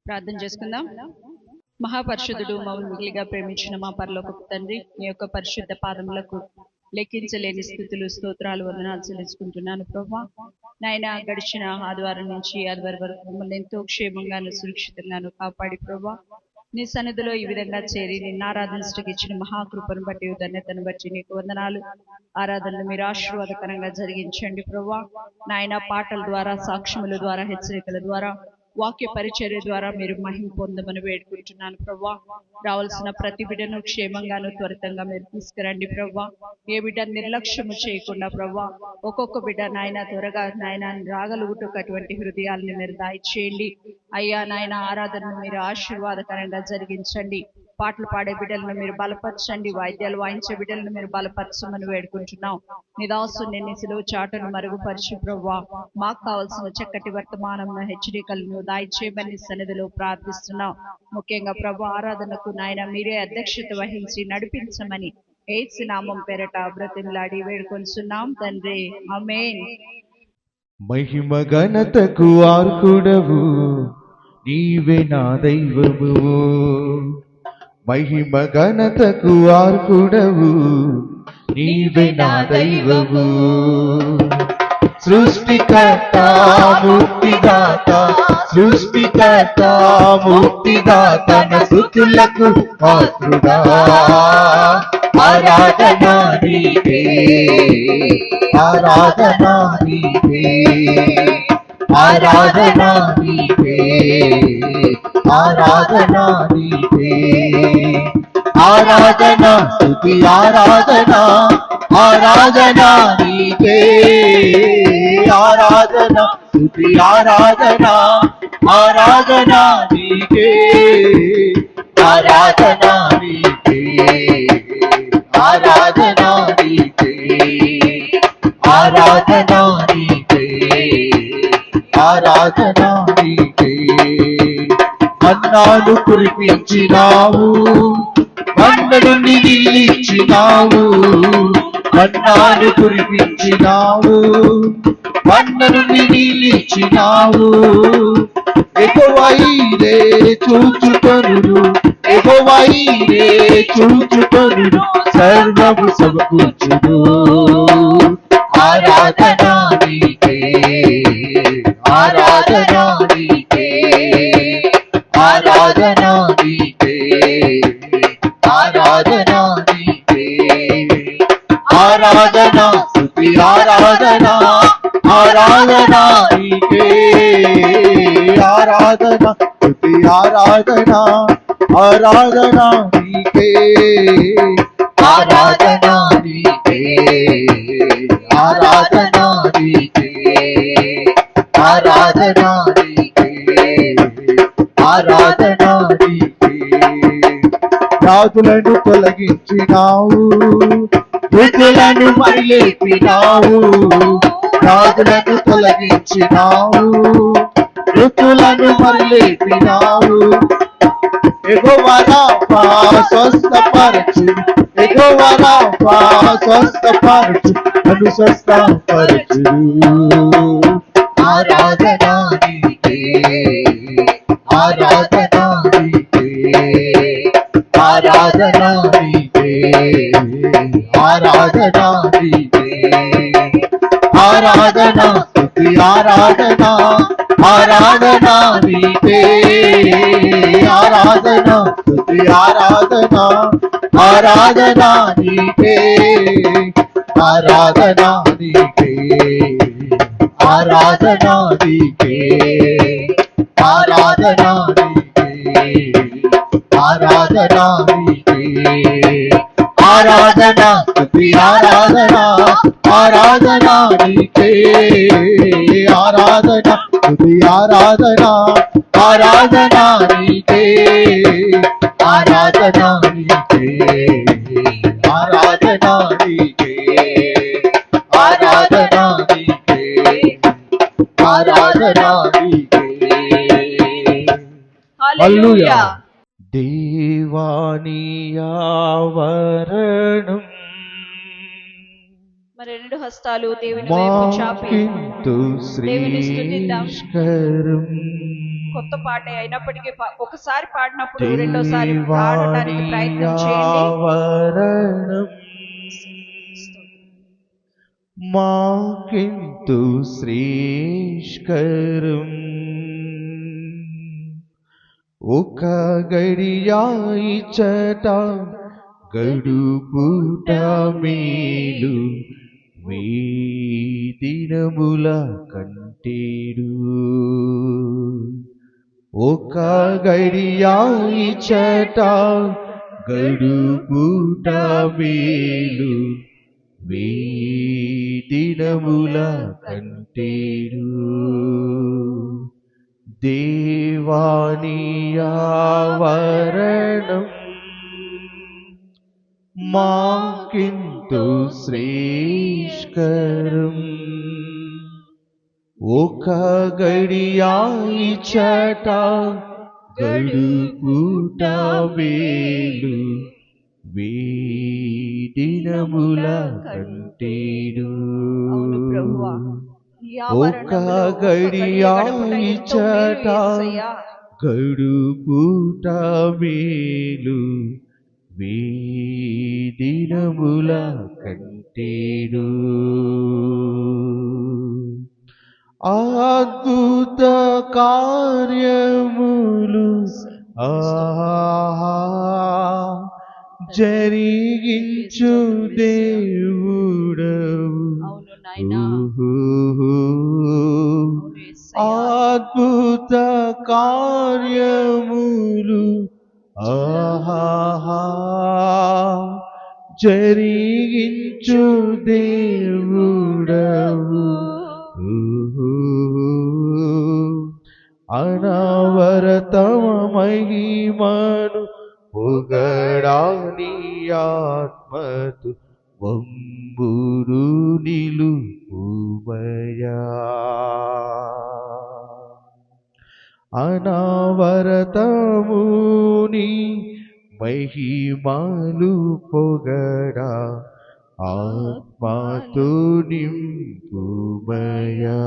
ప్రార్థన చేసుకుందాం. మహాపరిశుద్ధుడు మమ్మల్ని మిగిలిగా ప్రేమించిన మా పరలోకపు తండ్రి, మీ యొక్క పరిశుద్ధ పాదములకు లెక్కించలేని స్థితులు, స్తోత్రాలు, వందనాలు చెల్లించుకుంటున్నాను ప్రభా. నాయన, గడిచిన ఆదివారం నుంచి ఆదివారం వరకు మమ్మల్ని ఎంతో క్షేమంగాను సురక్షితంగాను కాపాడి ప్రభా, నీ సన్నిధిలో ఈ విధంగా చేరి నిన్ను ఆరాధించడానికి ఇచ్చిన మహాకృపను బట్టి, ధన్యతను బట్టి నీకు వందనాలు. ఆరాధనలు మీరు ఆశీర్వాదకరంగా జరిగించండి ప్రభా. నాయన, పాటల ద్వారా, సాక్ష్యముల ద్వారా, హెచ్చరికల ద్వారా, వాక్య పరిచర్య ద్వారా మీరు మహిమ పొందమని వేడుకుంటున్నాను ప్రభా. రావాల్సిన ప్రతి బిడ్డను క్షేమంగాను త్వరితంగా మీరు తీసుకురండి ప్రభా. ఏ బిడ్డ నిర్లక్ష్యము చేయకుండా ప్రభా, ఒక్కొక్క బిడ్డ నాయన త్వరగా నాయన రాగలుగుటకు అటువంటి హృదయాలను మీరు దయచేయండి అయ్యా. నాయన, ఆరాధనను మీరు ఆశీర్వాదకరంగా జరిగించండి. పాటలు పాడే బిడ్డలను మీరు బలపరచండి, వాయిద్యాలు వాయించే బిడ్డలను మీరు బలపరచమని వేడుకుంటున్నాం. నిదాసుని నీ సిలువ చాటును మరుగుపరిచి ప్రభా, మాకు కావాల్సిన చక్కటి వర్తమానం హెచ్చరికలను దాయిచేయమని సన్నిధిలో ప్రార్థిస్తున్నాం. ముఖ్యంగా ప్రభు ఆరాధనకు నాయన మీరే అధ్యక్షత వహించి నడిపించమని యేసు నామం పేరట బ్రతిమలాడి వేడుకొంచున్నాం తండ్రి, ఆమేన్. మహిమ ఘనతకు ఆర్కుడవు నీవే నా దైవము, మహిమ ఘనతకు ఆర్కుడవు నీవే నా దైవము. సృష్టికర్త ముక్తిదాత, సృష్టికర్త ముక్తిదాత స్తుతులకు పాత్రుడా. ఆరాధనా నీకే, ఆరాధనా నీకే, ఆరాధనా నీకే, ఆరాధనా నీకే. ఆరాధనా స్తుతి ఆరాధనా, ఆరాధనా నీకే. ఆరాధనా స్తుతి ఆరాధనా, ఆరాధనా నీకే. ఆరాధనా నీకే, ఆరాధనా నీకే, ఆరాధనా నీకే, ఆరాధనా నీకే. మన్నాను కురిపించినావు, మన్న నుండి నీళ్ళిచ్చినావు. మన్నాను కురిపించినావు, మన్న నుండి నీళ్ళిచ్చినావు. ఎగవైరే చూచుకొనుడు, ఎగవైరే చూచుకొనుడు, సర్వము సమకూర్చును. ఆరాధనా నీకే, ఆరాధనా నీకే, ఆరాధనా నీకే, ఆరాధనా నీకే. ఆరాధనా స్తుతి ఆరాధనా, ఆరాధనా నీకే. ఆరాధనా స్తుతి ఆరాధనా, ఆరాధనా నీకే. ఆరాధనా నీకే, ఆరాధనా నీకే, ఆరాధనా నీకే, ఆరాధనా నీకే. వ్యాధులను తొలగించినావు, మృతులను మరిలేపినావు. వ్యాధులను తొలగించినావు, మృతులను మరిలేపినావు. యెహోవా రాఫా స్వస్థపరచు, యెహోవా రాఫా స్వస్థపరచు, నన్ను స్వస్థపరచు. ఆరాధనా నీకే, ఆరాధనా నీకే, ఆరాధనా నీకే, ఆరాధనా నీకే. ఆరాధనా స్తుతి ఆరాధనా, ఆరాధనా నీకే. ఆరాధనా స్తుతి ఆరాధనా, ఆరాధనా నీకే. ఆరాధనా నీకే, ఆరాధనా నీకే, ఆరాధనా నీకే, ఆరాధనా నీకే. ఆరాధనా స్తుతి ఆరాధనా, ఆరాధనా నీకే. ఆరాధనా స్తుతి ఆరాధనా, ఆరాధనా నీకే. ఆరాధనా నీకే, ఆరాధనా నీకే, ఆరాధనా నీకే, ఆరాధనా నీకే. హల్లెలూయా. దేవాని ఆవరణం మరి రెండు హస్తాలు దేవుని వైపు చాపి దేవుని స్తుతిద్దాం. కొత్త పాటే అయినప్పటికీ ఒకసారి పాడినప్పుడు రెండోసారి పాడటానికి ప్రయత్నం చేయండి. మాకెంతో శ్రేష్కరం ఒక గడియాయిచట గడుపుట మేలు దినముల కంటేడు ఒక గడియాయిచట గడుపుట మేలు దినముల కంటేడు దేవాని ఆవరణం మాకెంతో శ్రేష్కరం ఒక గడియాయిచట గడుపుట మేలు దినముల కంటేడు ఒక గడియాయిచట గడుపుట మేలు దినముల కంటేడు అద్భుత కార్యములు జరిగించు దేవుడవు అద్భుత కార్యములు జరిగించు దేవుడవు అనవరతమ మహిమను పొగడాని ఆత్మతు వంబురు నిలుపుమయా అనవరతముని మహిమలు పొగడా ఆత్మతో నింపుమయా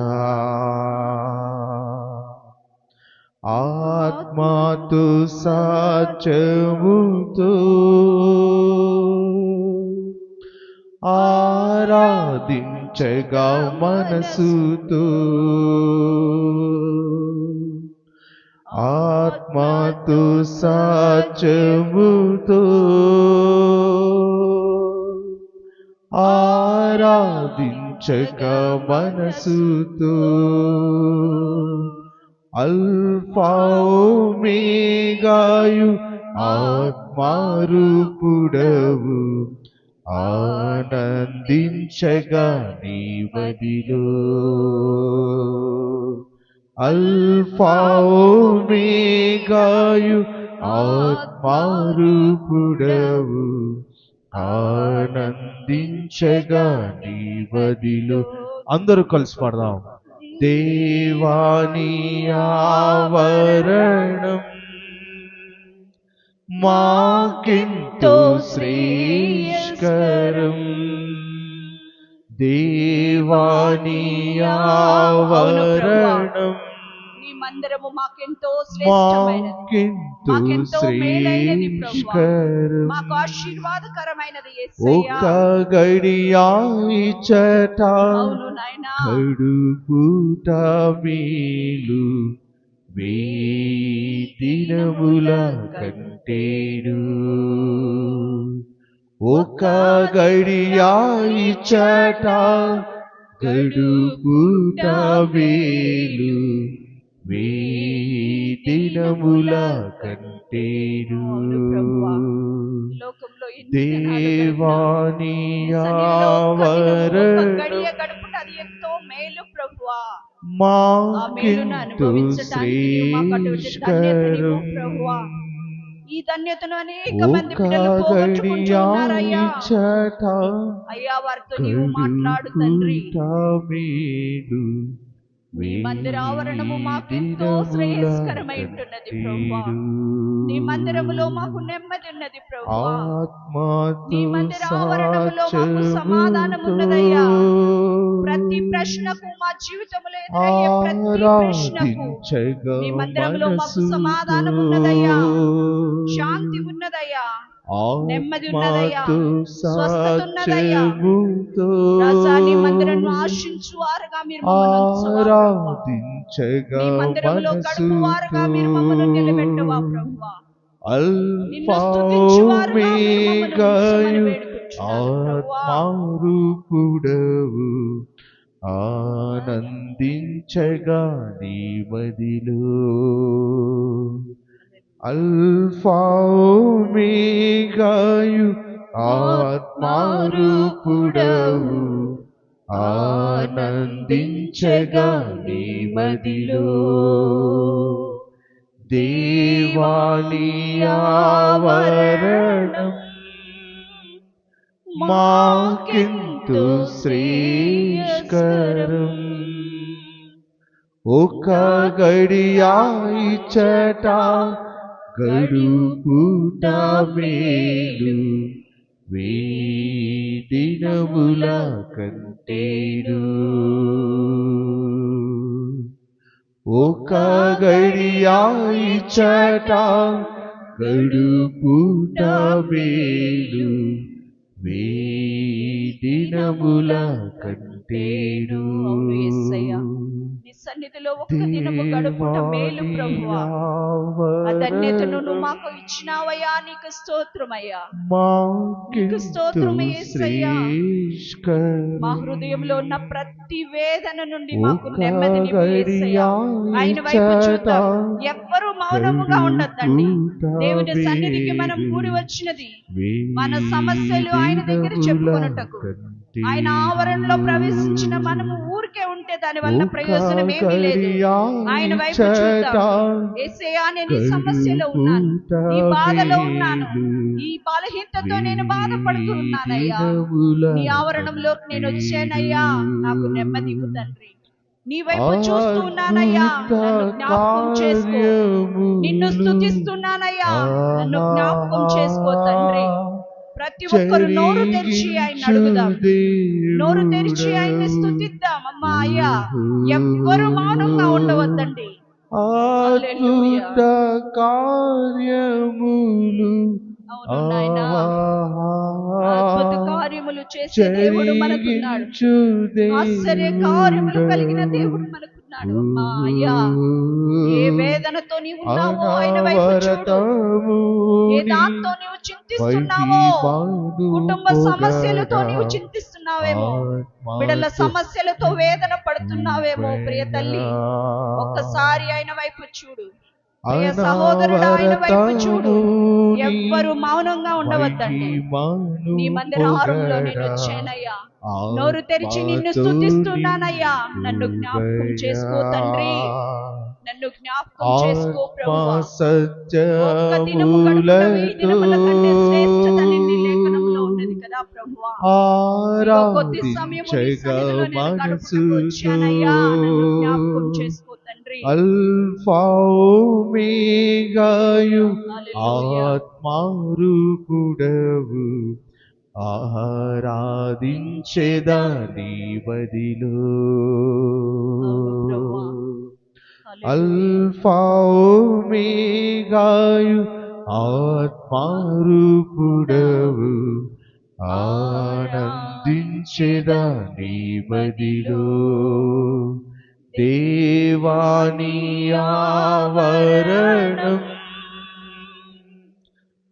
ఆత్మతో సాచముతో ఆరాధించగా మనసుతో ఆత్మతో సాచముతో ఆరాధించగా మనసుతో అల్ఫా ఓమేగాయు ఆత్మారూపుడవు ఆనందించగా నీ మదిలో అల్ఫా ఓమేగాయు ఆత్మారూపుడవు ఆనందించగా నీ మదిలో. అందరూ కలిసి పాడదాం. దేవాని ఆవరణం మాకెంతో శ్రేష్కరం దేవాని ఆవరణం నీ మందిరము మాకెంతో శ్రేష్టమైనది, మాకెంతో మేలైనది ప్రభువా, మాకు ఆశీర్వాదకరమైనది యేసయ్యా. ఒక గడియాయిచట అవును నాయనా గడుపుట మేలు దినముల కంటేడు ఒక గడియాయిచట గడుపుట మేలు దినముల కంటేడు దేవాని ఆవరణం మాకెంతో శ్రేష్కరం ఈ ధన్యతను అనేక మంది బిడ్డలు పోగొట్టుకుంటున్నారయ్యా. అయ్యా వారితో నీవు మాట్లాడు తండ్రి. మేలు నీ మందిర ఆవరణము మాకెంతో శ్రేయస్కరమై ఉంటున్నది ప్రభువా. నీ మందిరములో మాకు నెమ్మది ఉన్నది ప్రభువా. నీ మందిర ఆవరణములో మాకు సమాధానం ఉన్నదయ్యా. ప్రతి ప్రశ్నకు మా జీవితంలో ఎదురయ్యే ప్రతి ప్రశ్నకు నీ మందిరంలో మాకు సమాధానం ఉన్నదయ్యా, శాంతి ఉన్నదయ్యా, నెమ్మది ఉన్నదయ్యా, స్వస్థత ఉన్నదయ్యా. రాజా, నీ మందిరాన్ని ఆశించు వారుగా మీరు మమ్మల్ని ఉంచువా ప్రభువా. నీ మందిరంలో గడుపు వారుగా మీరు మమ్మల్ని నిలబెట్టువా ప్రభువా. నిన్ను స్తుతించు వారుగా మీరు మమ్మల్ని ఉంచమని వేడుకుంటున్నాను ప్రభువా. ఆత్మారూపుడవు ఆనందించగా నీ మదిలో అల్ఫా ఓమేగాయు ఆత్మారూపుడవు ఆనందించగా నీ మదిలో దేవాని ఆవరణం మాకెంతో శ్రేయస్కరం. ఒక గడియా ఇచ్చట గడుపుట మేలు వేదినముల కంటేను. ఒక గడియా ఇచ్చట గడుపుట మేలు వేదినముల కంటేను. నీ సన్నిధిలో ఒక్క దినము గడుపుట మేలు ప్రభువా. ఆ ధన్యతను నువ్వు మాకు ఇచ్చినావయ్యా. నీకు స్తోత్రమయ్యా, నీకు స్తోత్రము యేసయ్యా. మా హృదయంలో ఉన్న ప్రతి వేదన నుండి మాకు నెమ్మదిని యేసయ్యా. ఆయన వైపు చూద్దాం. ఎవ్వరూ మౌనముగా ఉండొద్దండి. దేవుని సన్నిధికి మనం కూడి వచ్చినది మన సమస్యలు ఆయన దగ్గర చెప్పుకొనుటకు. ఆయన ఆవరణలో ప్రవేశించిన మనము ఊరికే ఉంటే దాని వల్ల ప్రయోజనం ఏమీ లేదు. ఆయన వైపు చూద్దాం. యేసయ్యా, నేను ఈ సమస్యలో ఉన్నాను, ఈ బాధలో ఉన్నాను, ఈ బలహీనతతో నేను బాధపడుతూ ఉన్నానయ్యా. నీ ఆవరణంలో నేను వచ్చానయ్యా, నాకు నెమ్మది ఇవ్వు తండ్రి. నీ వైపు చూస్తూ ఉన్నానయ్యా, నన్ను జ్ఞాపకం చేసుకో. నిన్ను స్తుతిస్తున్నానయ్యా, నన్ను జ్ఞాపకం చేసుకో తండ్రి. ప్రతి ఒక్కరు నోరు తెరిచి ఆయన అడుగుదాం, నోరు తెరిచి ఆయన్ని స్తుతిద్దాం. అమ్మా అయ్యా, ఎవ్వరు మౌనంగా ఉండవద్దండి. అద్భుత కార్యములు అవును నాయనా, అద్భుత కార్యములు చేసే దేవుడు మనకున్నాడు. ఆశ్చర్య కార్యములు కలిగిన దేవుడు మనకున్నాడు. అమ్మా అయ్యా, ఏ వేదనతో నీవు ఉన్నావో ఆయన వైపు చూడు. ఏ దాంతో నీవు చింతిస్తున్నావో, కుటుంబ సమస్యలతో నీవు చింతిస్తున్నావేమో, బిడ్డల సమస్యలతో వేదన పడుతున్నావేమో. ప్రియ తల్లి, ఒక్కసారి ఆయన వైపు చూడు. ప్రియ సహోదరుడు, ఆయన వైపు చూడు. ఎవ్వరు మౌనంగా ఉండవద్దండి. నీ మందిర ఆహారంలో నేను వచ్చానయ్యా, నోరు తెరిచి నిన్ను స్తుతిస్తున్నానయ్యా. నన్ను జ్ఞాపకం చేసుకో తండ్రి, నన్ను జ్ఞాపకం చేసుకో ప్రభువా. ఒక్క దినము గడుపుట వెయ్యి దినముల కంటే శ్రేష్టతని నీ లేఖనంలో ఉన్నది కదా ప్రభువా. కొద్ది సమయము నీ సన్నిధిలో నేను గడుపుటకు వచ్చానయ్యా. నన్ను జ్ఞాపకం చేసుకో తండ్రి. అల్ఫా ఓమేగాయు ఆత్మారూపుడవు ఆరాధించేదా నీ బదిలో. అల్ఫా ఓమేగాయు ఆత్మారూపుడవు ఆనందించేదా నీ బదిలో. దేవాని ఆవరణం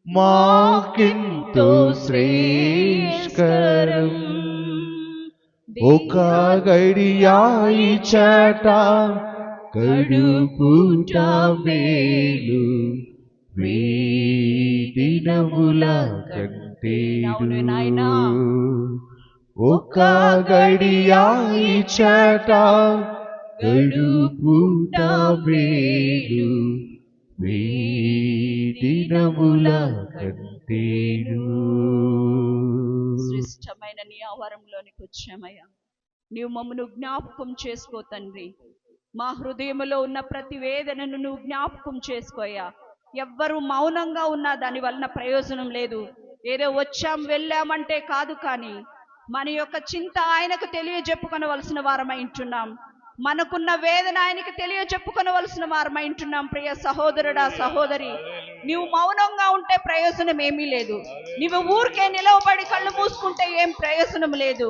మాకెంతో శ్రేయస్కరం. ఒక గడియా ఇచ్చట గడుపుట మేలు వేదినముల కంటేను. ఒక గడియా ఇచ్చట గడుపుట మేలు వేదినముల కంటేను. శ్రేష్టమైన నీ ఆవరణలోనికి వచ్చామయ్యా. నీవు మమ్మను జ్ఞాపకం చేసుకో తండ్రి. మా హృదయములో ఉన్న ప్రతి వేదనను నువ్వు జ్ఞాపకం చేసుకోయ్యా. ఎవ్వరు మౌనంగా ఉన్నా దాని వలన ప్రయోజనం లేదు. ఏదో వచ్చాం వెళ్ళామంటే కాదు, కానీ మన యొక్క చింత ఆయనకు తెలియజెప్పుకొనవలసిన వారమై ఉంటున్నాం. మనకున్న వేదన ఆయనకు తెలియజెప్పుకొనవలసిన వారమై ఉంటున్నాం. ప్రియ సహోదరుడా, సహోదరి, నీవు మౌనంగా ఉంటే ప్రయోజనం ఏమీ లేదు. నీవు ఊరికే నిలవబడి కళ్ళు మూసుకుంటే ఏం ప్రయోజనం లేదు.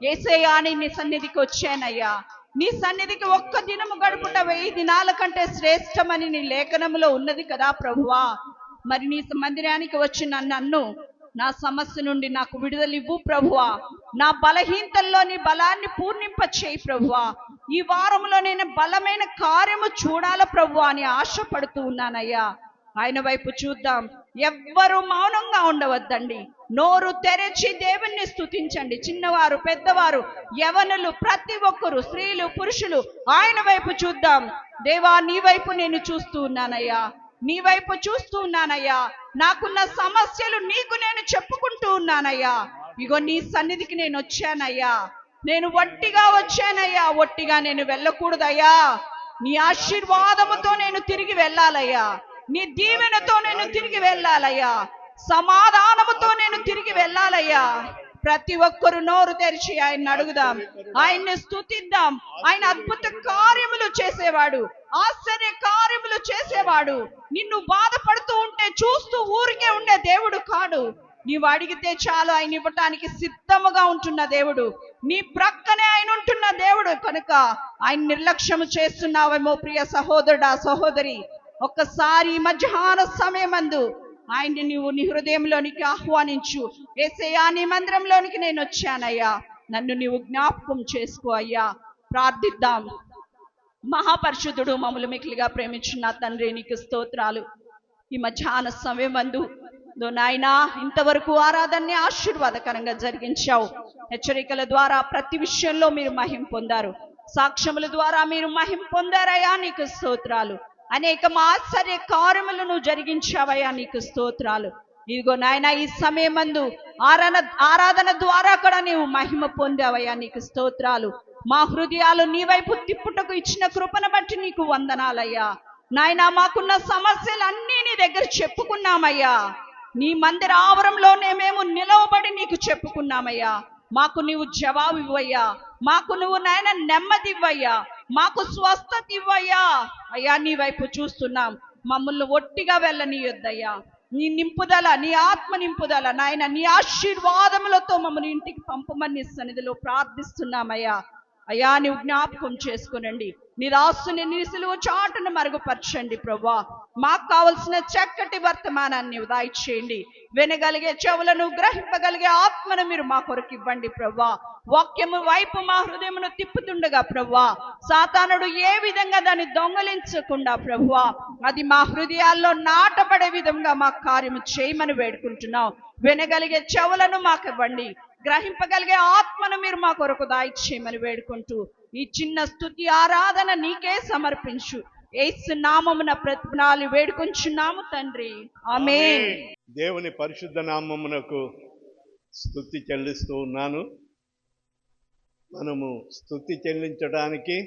యేసయ్యా, నీ సన్నిధికి వచ్చానయ్యా. నీ సన్నిధికి ఒక్క దినము గడుపుట 1000 దినాల కంటే శ్రేష్టమని నీ లేఖనంలో ఉన్నది కదా ప్రభువా. మరి నీ మందిరానికి వచ్చిన నన్ను నా సమస్య నుండి నాకు విడుదల ఇవ్వు ప్రభువా. నా బలహీనతల్లో నీ బలాన్ని పూర్ణింప చేయి ప్రభువా. ఈ వారంలో నేను బలమైన కార్యము చూడాల ప్రభువా అని ఆశపడుతూ ఉన్నానయ్యా. ఆయన వైపు చూద్దాం. ఎవ్వరు మౌనంగా ఉండవద్దండి. నోరు తెరచి దేవుణ్ణి స్తుతించండి. చిన్నవారు, పెద్దవారు, యవనులు, ప్రతి ఒక్కరు, స్త్రీలు, పురుషులు ఆయన వైపు చూద్దాం. దేవా, నీ వైపు నేను చూస్తూ ఉన్నానయ్యా. నీ వైపు చూస్తూ ఉన్నానయ్యా. నాకున్న సమస్యలు నీకు నేను చెప్పుకుంటూ ఉన్నానయ్యా. ఇగో నీ సన్నిధికి నేను వచ్చానయ్యా. నేను ఒట్టిగా వచ్చానయ్యా. ఒట్టిగా నేను వెళ్ళకూడదయ్యా. నీ ఆశీర్వాదముతో నేను తిరిగి వెళ్ళాలయ్యా. నీ దీవెనతో నేను తిరిగి వెళ్ళాలయ్యా. సమాధానముతో నేను తిరిగి వెళ్ళాలయ్యా. ప్రతి ఒక్కరు నోరు తెరిచి ఆయన్ని అడుగుదాం, ఆయన్ని స్తుతిద్దాం. ఆయన అద్భుత కార్యములు చేసేవాడు, ఆశ్చర్య కార్యములు చేసేవాడు. నిన్ను బాధపడుతూ ఉంటే చూస్తూ ఊరికే ఉండే దేవుడు కాడు. నీవు అడిగితే చాలు ఆయన ఇవ్వటానికి సిద్ధముగా ఉంటున్న దేవుడు. నీ ప్రక్కనే ఆయన ఉంటున్న దేవుడు కనుక ఆయన నిర్లక్ష్యం చేస్తున్నావేమో ప్రియ సహోదరుడా, సహోదరి. ఒక్కసారి మధ్యాహ్న సమయమందు ఆయన్ని నీవు నీ హృదయంలోనికి ఆహ్వానించు. యేసయ్యా, నీ మందిరంలోనికి నేను వచ్చానయ్యా. నన్ను నీవు జ్ఞాపకం చేసుకో అయ్యా. ప్రార్థిద్దాం. మహాపరిశుద్ధుడు, మమ్మల్ని మిక్కిలిగా ప్రేమించిన తండ్రి, నీకు స్తోత్రాలు. ఈ మధ్యాహ్న సమయమందు నాయనా ఇంతవరకు ఆరాధనని ఆశీర్వాదకరంగా జరిగించావు. హెచ్చరికల ద్వారా ప్రతి విషయంలో మీరు మహిమ పొందారు. సాక్ష్యముల ద్వారా మీరు మహిమ పొందారయ్యా. నీకు స్తోత్రాలు. అనేక ఆశ్చర్య కార్యములను జరిగించావయ్యా. నీకు స్తోత్రాలు. ఇదిగో నాయన, ఈ సమయమందు ఆరాధన ద్వారా కూడా నీవు మహిమ పొందావయ్యా. నీకు స్తోత్రాలు. మా హృదయాలు నీ వైపు తిప్పుటకు ఇచ్చిన కృపను బట్టి నీకు వందనాలయ్యా. నాయన, మాకున్న సమస్యలన్నీ నీ దగ్గర చెప్పుకున్నామయ్యా. నీ మందిర ఆవరణలోనే మేము నిలవబడి నీకు చెప్పుకున్నామయ్యా. మాకు నీవు జవాబు ఇవ్వయ్యా. మాకు నువ్వు నాయన నెమ్మది ఇవ్వయ్యా. మాకు స్వస్థత ఇవ్వయ్యా. అయ్యా, నీ వైపు చూస్తున్నాం. మమ్మల్ని ఒట్టిగా వెళ్ళనీయొద్దయ్యా. నీ నింపుదల, నీ ఆత్మ నింపుదల నాయన, నీ ఆశీర్వాదములతో మమ్మల్ని ఇంటికి పంపమని నీ సన్నిధిలో ప్రార్థిస్తున్నామయ్యా. అయ్యా, నీవు జ్ఞాపకం చేసుకునండి. నీ దాసుని నీ సిలువ చాటును మరుగుపరచండి ప్రభా. మాకు కావలసిన చక్కటి వర్తమానాన్ని దయచేయండి. వినగలిగే చెవులను, గ్రహింపగలిగే ఆత్మను మీరు మా కొరకు ఇవ్వండి ప్రభా. వాక్యము వైపు మా హృదయమును తిప్పుతుండగా ప్రభా, సాతానుడు ఏ విధంగా దాన్ని దొంగలించకుండా ప్రభా, అది మా హృదయాల్లో నాటబడే విధంగా మా కార్యము చేయమని వేడుకుంటున్నాం. వినగలిగే చెవులను మాకు ఇవ్వండి. గ్రహింపగలిగే ఆత్మను మీరు మా కొరకు దయచేయమని వేడుకుంటూ ఈ చిన్న స్తుతి ఆరాధన నీకే సమర్పించు. యేసు నామమున ప్రతిజ్ఞలు వేడుకొంచున్నాము తండ్రి, ఆమేన్. దేవుని పరిశుద్ధ నామమునకు స్తుతి చెల్లిస్తూ ఉన్నాను. మనము స్తుతి చెల్లించడానికి,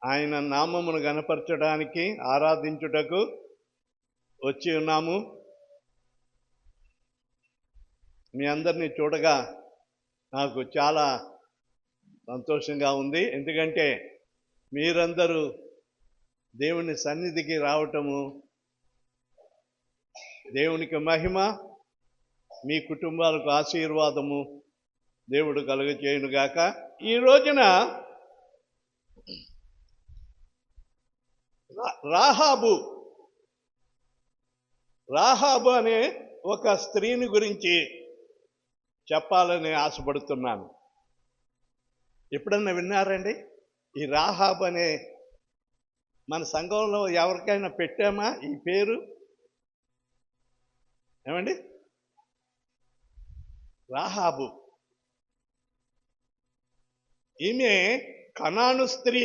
ఆయన నామమును గణపరచడానికి, ఆరాధించుటకు వచ్చి ఉన్నాము. మీ అందరినీ చూడగా నాకు చాలా సంతోషంగా ఉంది. ఎందుకంటే మీరందరూ దేవుని సన్నిధికి రావటము దేవునికి మహిమ, మీ కుటుంబాలకు ఆశీర్వాదము దేవుడు కలుగజేయునుగాక. ఈ రోజున రాహాబు అనే ఒక స్త్రీని గురించి చెప్పాలని ఆశపడుతున్నాను. ఎప్పుడన్నా విన్నారండి? ఈ రాహాబు అనే మన సంఘంలో ఎవరికైనా పెట్టామా ఈ పేరు? ఏమండి? రాహాబు ఈమె కనాను స్త్రీ,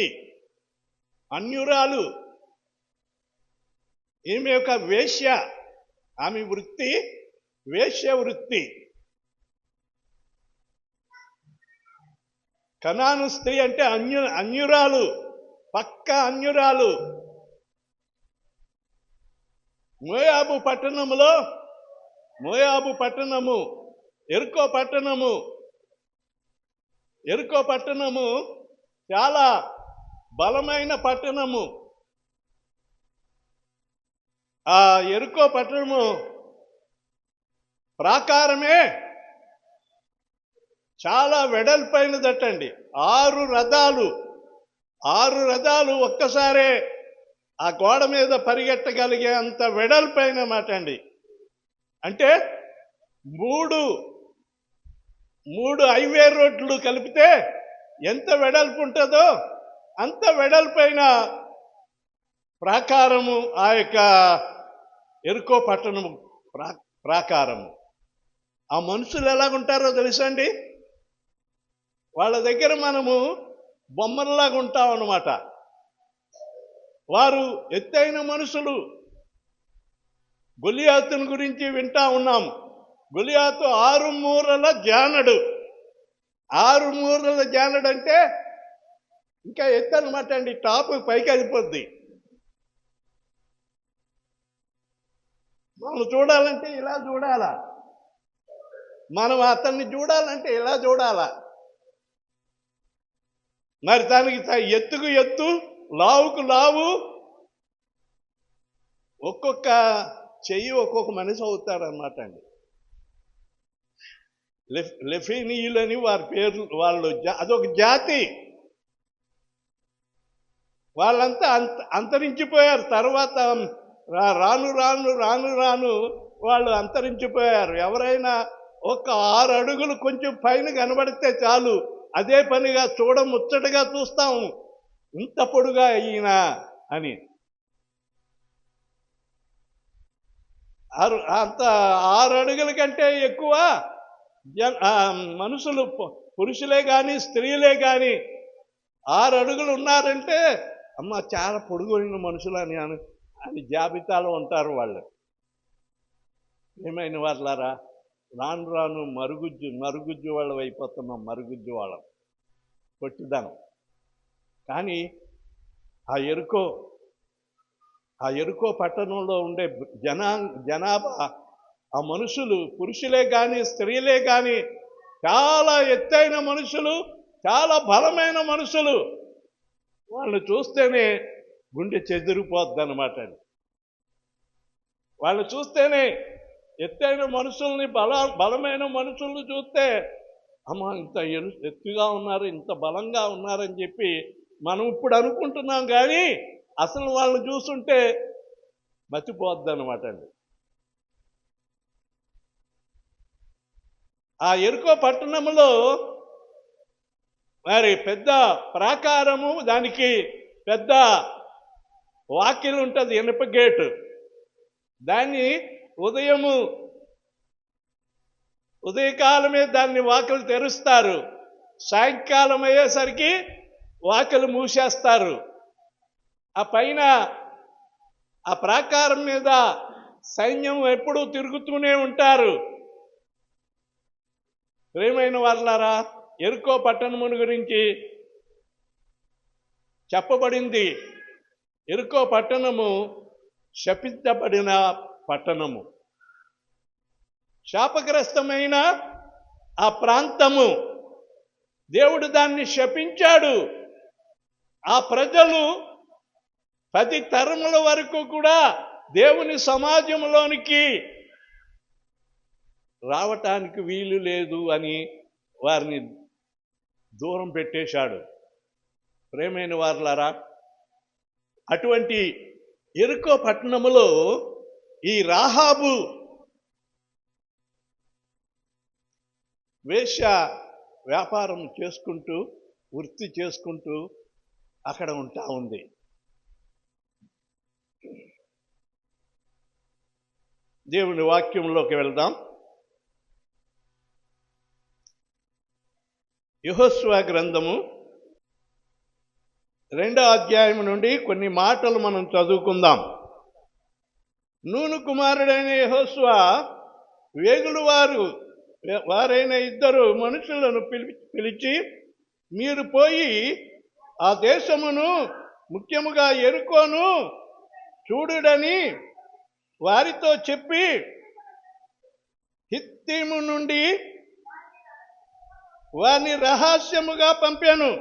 అన్యురాలు. ఈమె యొక్క వేశ్య, ఆమె వృత్తి వేశ్య వృత్తి. కనాను స్త్రీ అంటే అన్యురాలు. పక్క అన్యురాలు. మోయాబు పట్టణము, ఎరుకో పట్టణము చాలా బలమైన పట్టణము. ఆ ఎరుకో పట్టణము ప్రాకారమే చాలా వెడల్పైనదటండి. 6 రథాలు ఒక్కసారే ఆ గోడ మీద పరిగెట్టగలిగే అంత వెడల్పైన మాట అండి. అంటే మూడు హైవే రోడ్లు కలిపితే ఎంత వెడల్పు ఉంటుందో అంత వెడల్పైన ప్రాకారము ఆ యొక్క ఎరుకో పట్టణము ప్రాకారము. ఆ మనుషులు ఎలాగుంటారో తెలుసండి? వాళ్ళ దగ్గర మనము బొమ్మల్లాగా ఉంటాం అన్నమాట. వారు ఎత్తైన మనుషులు. గొలియాతుని గురించి వింటా ఉన్నాము. గొలియాతు 6 మూరల జానడు. 6 మూరల జానడు అంటే ఇంకా ఎత్తు అనమాట అండి. టాప్ పైకి వెళ్ళిపోద్ది. మనం చూడాలంటే ఇలా చూడాలా, మనం అతన్ని చూడాలంటే ఇలా చూడాలా. మరి దానికి ఎత్తుకు ఎత్తు, లావుకు లావు, ఒక్కొక్క చెయ్యి ఒక్కొక్క మనిషి అవుతారన్నమాట అండి. లెఫీనీయులని వారి పేర్లు, వాళ్ళు అదొక జాతి. వాళ్ళంతా అంతరించిపోయారు. తర్వాత రాను వాళ్ళు అంతరించిపోయారు. ఎవరైనా ఒక 6 అడుగులు కొంచెం పైన కనబడితే చాలు, అదే పనిగా ముచ్చటగా చూస్తాము, ఇంత పొడుగా ఈయన అని. అంత 6 అడుగుల కంటే ఎక్కువ మనుషులు, పురుషులే కానీ స్త్రీలే కానీ 6 అడుగులు ఉన్నారంటే అమ్మ చాలా పొడుగైన మనుషులు అని జాబితాలో ఉంటారు వాళ్ళు. ఏమైన వాళ్ళారా, రాను మరుగుజ్జు వాళ్ళం అయిపోతున్నాం. మరుగుజ్జు వాళ్ళం, పొట్టిదనం. కానీ ఆ ఎరుకో పట్టణంలో ఉండే జనాభా, ఆ మనుషులు, పురుషులే కానీ స్త్రీలే కానీ చాలా ఎత్తైన మనుషులు, చాలా బలమైన మనుషులు. వాళ్ళు చూస్తేనే గుండె చెదిరిపోద్ది అన్నమాట. వాళ్ళు చూస్తేనే, ఎత్తైన మనుషుల్ని, బలమైన మనుషుల్ని చూస్తే అమ్మ ఇంత ఎత్తుగా ఉన్నారు, ఇంత బలంగా ఉన్నారని చెప్పి మనం ఇప్పుడు అనుకుంటున్నాం. కానీ అసలు వాళ్ళని చూస్తుంటే మర్చిపోద్ది అన్నమాట అండి. ఆ ఎరుకో పట్టణంలో మరి పెద్ద ప్రాకారము, దానికి పెద్ద వాకిలు ఉంటుంది, ఇనుప గేటు. దాన్ని ఉదయకాలమే దాన్ని వాకిలు తెరుస్తారు, సాయంకాలం అయ్యేసరికి వాకిలు మూసేస్తారు. ఆ పైన ఆ ప్రాకారం మీద సైన్యం ఎప్పుడూ తిరుగుతూనే ఉంటారు. ప్రియమైన వాళ్ళారా, ఎరుకో పట్టణమును గురించి చెప్పబడింది. ఎరుకో పట్టణము శపించబడిన పట్టణము, శాపగ్రస్తమైన ఆ ప్రాంతము. దేవుడు దాన్ని శపించాడు. ఆ ప్రజలు 10 తరముల వరకు కూడా దేవుని సమాజంలోనికి రావటానికి వీలు లేదు అని వారిని దూరం పెట్టేశాడు. ప్రేమైన వారులారా, అటువంటి ఎరుకో పట్టణములో ఈ రాహాబు వేశ్య వ్యాపారం చేసుకుంటూ, వృత్తి చేసుకుంటూ అక్కడ ఉంటా ఉంది. దేవుని వాక్యంలోకి వెళ్దాం. యెహోషువ గ్రంథము 2వ అధ్యాయం నుండి కొన్ని మాటలు మనం చదువుకుందాం. నూను కుమారుడైన యెహోషువ వేగులు వారైన 2 మనుషులను పిలిచి, మీరు పోయి ఆ దేశమును ముఖ్యముగా యెరికోను చూడుడని వారితో చెప్పి హిత్తీము నుండి వారిని రహస్యముగా పంపాను.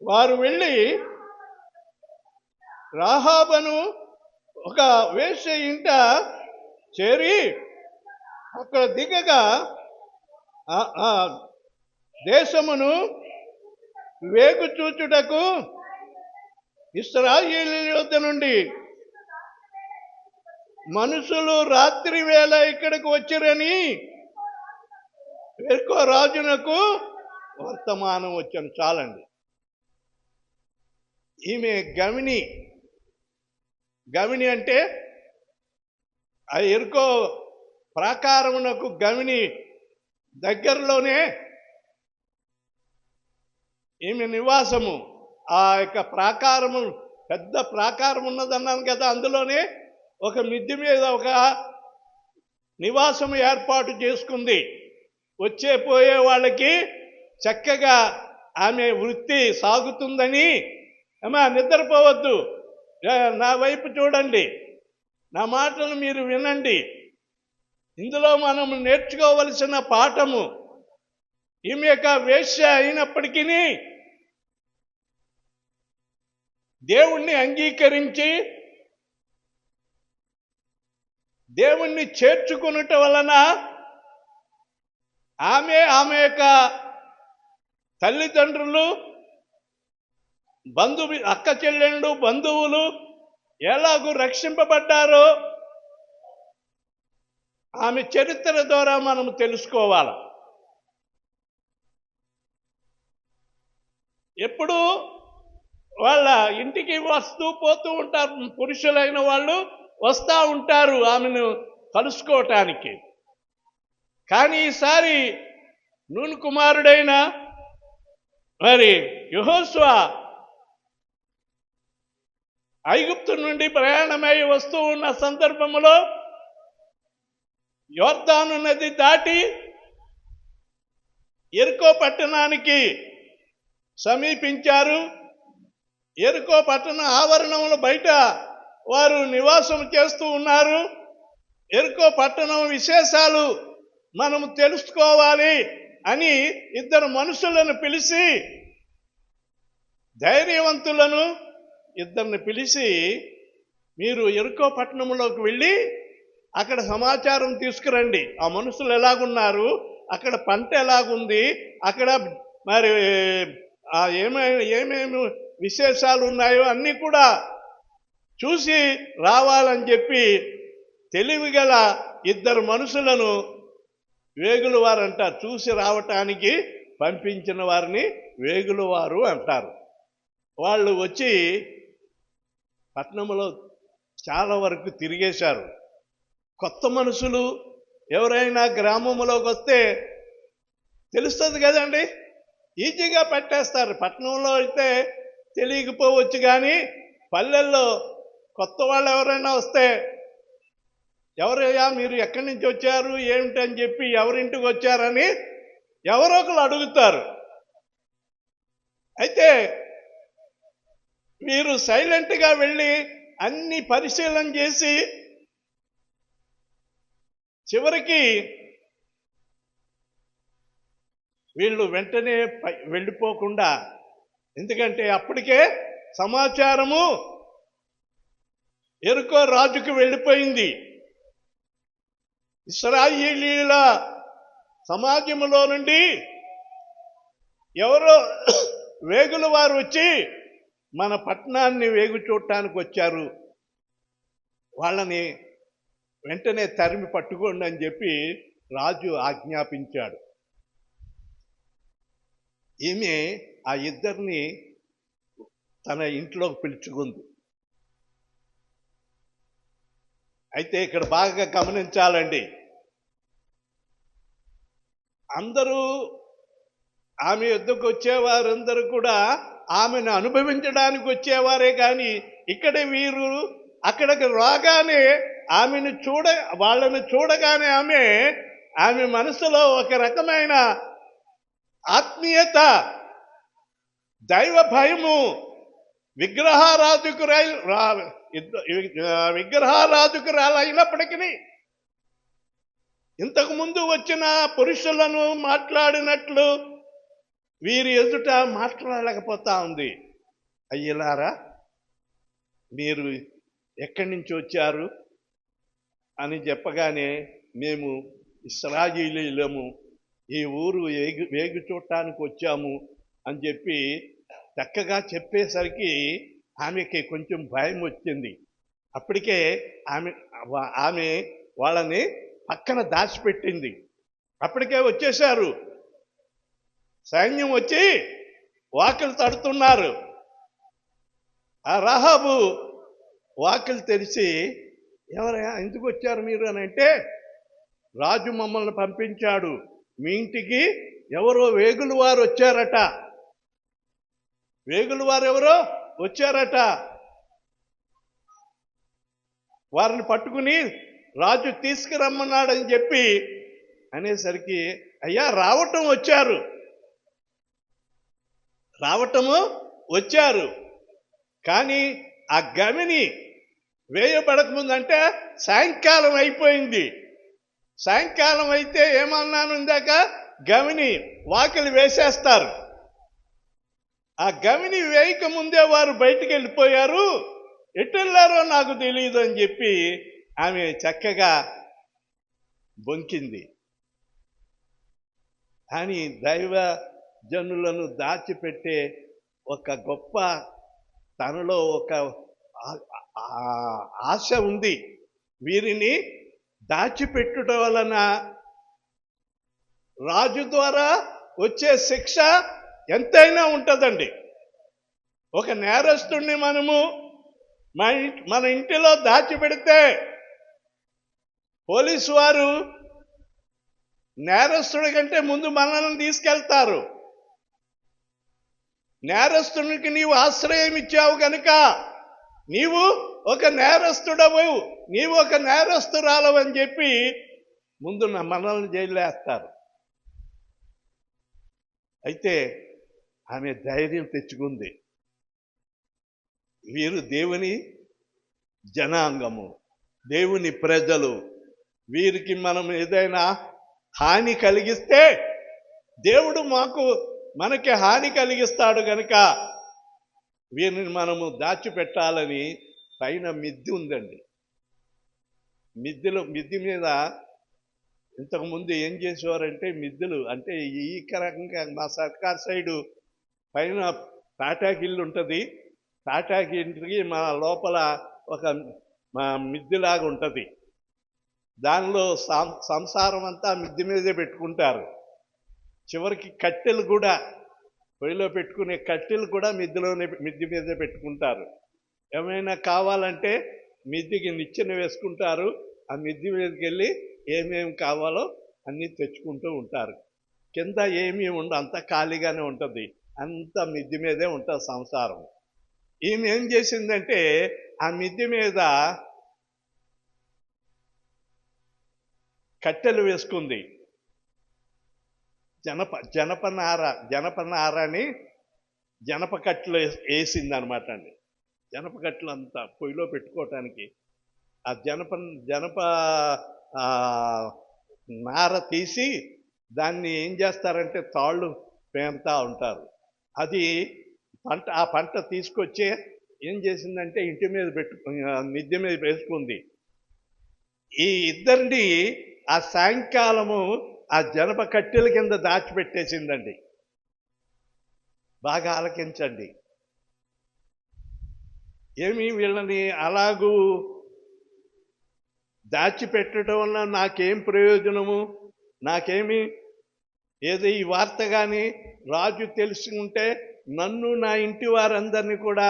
వారు వెళ్ళి రాహాబను ఒక వేశ్య ఇంట చేరి అక్కడ దిగగా ఆ దేశమును వేగు చూచుటకు ఇశ్రాయేలీయుల యొద్ద నుండి మనుషులు రాత్రి వేళ ఇక్కడికి వచ్చిరని యెరికో రాజునకు వర్తమానం వచ్చాను. చాలండి. ఈమె గవిని అంటే ఆ యెరికో ప్రాకారమునకు గవిని దగ్గరలోనే ఈమె నివాసము. ఆ యొక్క ప్రాకారము, పెద్ద ప్రాకారం ఉన్నదన్నాను కదా, అందులోనే ఒక మిద్దె మీద ఒక నివాసం ఏర్పాటు చేసుకుంది. వచ్చే పోయే వాళ్ళకి చక్కగా ఆమె వృత్తి సాగుతుందని. అమ్మా, నిద్రపోవద్దు, నా వైపు చూడండి, నా మాటలు మీరు వినండి. ఇందులో మనం నేర్చుకోవలసిన పాఠము, ఈమె యొక్క వేశ్య అయినప్పటికీ దేవుణ్ణి అంగీకరించి దేవుణ్ణి చేర్చుకునుట వలన ఆమె యొక్క తల్లిదండ్రులు, అక్క చెల్లెళ్ళు, బంధువులు ఎలాగూ రక్షింపబడ్డారో ఆమె చరిత్ర ద్వారా మనం తెలుసుకోవాలి. ఎప్పుడు వాళ్ళ ఇంటికి వస్తూ పోతూ ఉంటారు, పురుషులైన వాళ్ళు వస్తూ ఉంటారు ఆమెను కలుసుకోవటానికి. కానీ ఈసారి నూను కుమారుడైన మరి యెహోషువ ఐగుప్తు నుండి ప్రయాణమై వస్తూ ఉన్న సందర్భంలో యోర్దాను నది దాటి యెరికో పట్టణానికి సమీపించారు. యెరికో పట్టణ ఆవరణముల బయట వారు నివాసం చేస్తూ ఉన్నారు. యెరికో పట్టణం విశేషాలు మనము తెలుసుకోవాలి అని ఇద్దరు మనుషులను పిలిచి, ధైర్యవంతులను ఇద్దరిని పిలిచి, మీరు యెరికో పట్టణంలోకి వెళ్ళి అక్కడ సమాచారం తీసుకురండి. ఆ మనుషులు ఎలాగున్నారు, అక్కడ పంట ఎలాగుంది, అక్కడ మరి ఏమేమి విశేషాలు ఉన్నాయో అన్నీ కూడా చూసి రావాలని చెప్పి తెలివిగల ఇద్దరు మనుషులను వేగుల వారు అంటారు. చూసి రావటానికి పంపించిన వారిని వేగుల వారు అంటారు. వాళ్ళు వచ్చి పట్టణంలో చాలా వరకు తిరిగేశారు. కొత్త మనుషులు ఎవరైనా గ్రామంలోకి వస్తే తెలుస్తుంది కదండి, ఈజీగా పట్టేస్తారు. పట్టణంలో అయితే తెలియకపోవచ్చు, కానీ పల్లెల్లో కొత్త వాళ్ళు ఎవరైనా వస్తే, ఎవరయ్యా మీరు ఎక్కడి నుంచి వచ్చారు ఏమిటని చెప్పి, ఎవరింటికి వచ్చారని ఎవరో ఒకరు అడుగుతారు. అయితే మీరు సైలెంట్గా వెళ్ళి అన్ని పరిశీలన చేసి చివరికి వీళ్ళు వెంటనే వెళ్ళిపోకుండా, ఎందుకంటే అప్పటికే సమాచారము యెరికో రాజుకు వెళ్ళిపోయింది. ఇశ్రాయేలీయుల సమాజంలో నుండి ఎవరో వేగుల వారు వచ్చి మన పట్టణాన్ని వేగు చూడటానికి వచ్చారు, వాళ్ళని వెంటనే తరిమి పట్టుకోండి అని చెప్పి రాజు ఆజ్ఞాపించాడు. ఈమె ఆ ఇద్దరిని తన ఇంట్లోకి పిలుచుకుంది. అయితే ఇక్కడ బాగా గమనించాలండి, అందరూ ఆమె యుద్ధకు వచ్చేవారందరూ కూడా ఆమెను అనుభవించడానికి వచ్చేవారే, కానీ ఇక్కడ వీరు అక్కడికి రాగానే వాళ్ళని చూడగానే ఆమె మనసులో ఒక రకమైన ఆత్మీయత, దైవ భయము విగ్రహారాధకురాలు అయినప్పటికీ ఇంతకు ముందు వచ్చిన పురుషులను మాట్లాడినట్లు వీరి ఎదుట మాట్లాడలేకపోతా ఉంది. అయ్యలారా, మీరు ఎక్కడి నుంచి వచ్చారు అని చెప్పగానే మేము ఇశ్రాయేలీయులము, ఈ ఊరు వేగు చూడటానికి వచ్చాము అని చెప్పి చక్కగా చెప్పేసరికి ఆమెకి కొంచెం భయం వచ్చింది. అప్పటికే ఆమె వాళ్ళని పక్కన దాచిపెట్టింది. అప్పటికే వచ్చేశారు, సైన్యం వచ్చి వాకిలు తడుతున్నారు. ఆ రాహాబు వాకిలు తెరిచి, ఎవరైనా ఎందుకు వచ్చారు మీరు అని అంటే, రాజు మమ్మల్ని పంపించాడు, మీ ఇంటికి ఎవరో వేగులు వారు వచ్చారట, వేగులు వారు ఎవరో వచ్చారట, వారిని పట్టుకుని రాజు తీసుకురమ్మన్నాడని చెప్పి అనేసరికి, అయ్యా రావటము వచ్చారు కానీ ఆ గమిని వేయబడకముందంటే సాయంకాలం అయిపోయింది. సాయంకాలం అయితే ఏమన్నాను ఇందాక, గమిని వాకిలి వేసేస్తారు. ఆ గమిని వేయక ముందే వారు బయటికి వెళ్ళిపోయారు, ఎటు వెళ్ళారో నాకు తెలియదు అని చెప్పి ఆమె చక్కగా బొంకింది. కానీ దైవ జనులను దాచిపెట్టే ఒక గొప్ప తనలో ఒక ఆశ ఉంది. వీరిని దాచిపెట్టుట వలన రాజు ద్వారా వచ్చే శిక్ష ఎంతైనా ఉంటుందండి. ఒక నేరస్తుడిని మనము మన ఇంటిలో దాచిపెడితే పోలీసు వారు నేరస్తుడి కంటే ముందు మనల్ని తీసుకెళ్తారు. నేరస్తునికి నీవు ఆశ్రయం ఇచ్చావు కనుక నీవు ఒక నేరస్తుడవు, నీవు ఒక నేరస్తురాలవు అని చెప్పి ముందు మనల్ని జైలు వేస్తారు. అయితే ఆమె ధైర్యం తెచ్చుకుంది. వీరు దేవుని జనాంగము, దేవుని ప్రజలు, వీరికి మనం ఏదైనా హాని కలిగిస్తే దేవుడు మనకి హాని కలిగిస్తాడు కనుక వీరిని మనము దాచిపెట్టాలని పైన మిద్ది ఉందండి. మిద్ది మీద ఇంతకుముందు ఏం చేసేవారంటే, మిద్దెలు అంటే ఈ రకంగా మా సర్కార్ సైడు పైన తాటాకిల్లు ఉంటుంది, తాటాకింటికి మా లోపల ఒక మా మిద్దెలాగా ఉంటుంది. దానిలో సంసారం అంతా మిద్దె మీదే పెట్టుకుంటారు. చివరికి కట్టెలు కూడా, పొయ్యిలో పెట్టుకునే కట్టెలు కూడా మిద్దె మీదే పెట్టుకుంటారు. ఏమైనా కావాలంటే మిద్దెకి నిచ్చెన వేసుకుంటారు, ఆ మిద్దె మీదకి వెళ్ళి ఏమేమి కావాలో అన్నీ తెచ్చుకుంటూ ఉంటారు. కింద ఏమీ ఉండదు, అంతా ఖాళీగానే ఉంటుంది, అంత మిద్దె మీదే ఉంటుంది సంసారం. ఈమె ఏం చేసిందంటే ఆ మిద్దె మీద కట్టెలు వేసుకుంది. జనపనారని జనపకట్టెలు వేసింది అనమాట అండి. జనపకట్టెలు అంతా పొయ్యిలో పెట్టుకోవటానికి ఆ జనప నార తీసి దాన్ని ఏం చేస్తారంటే తాళ్ళు పేంతా ఉంటారు. అది ఆ పంట తీసుకొచ్చి ఏం చేసిందంటే ఇంటి మీద మిద్దె మీద వేసుకుంది. ఈ ఇద్దరిని ఆ సాయంకాలము ఆ జనప కట్టెల కింద దాచిపెట్టేసిందండి. బాగా ఆలకించండి. ఏమి వీళ్ళని అలాగూ దాచిపెట్టడం వల్ల నాకేం ప్రయోజనము, నాకేమి ఏదో ఈ వార్త కానీ రాజు తెలుసుకుంటే నన్ను నా ఇంటి వారందరినీ కూడా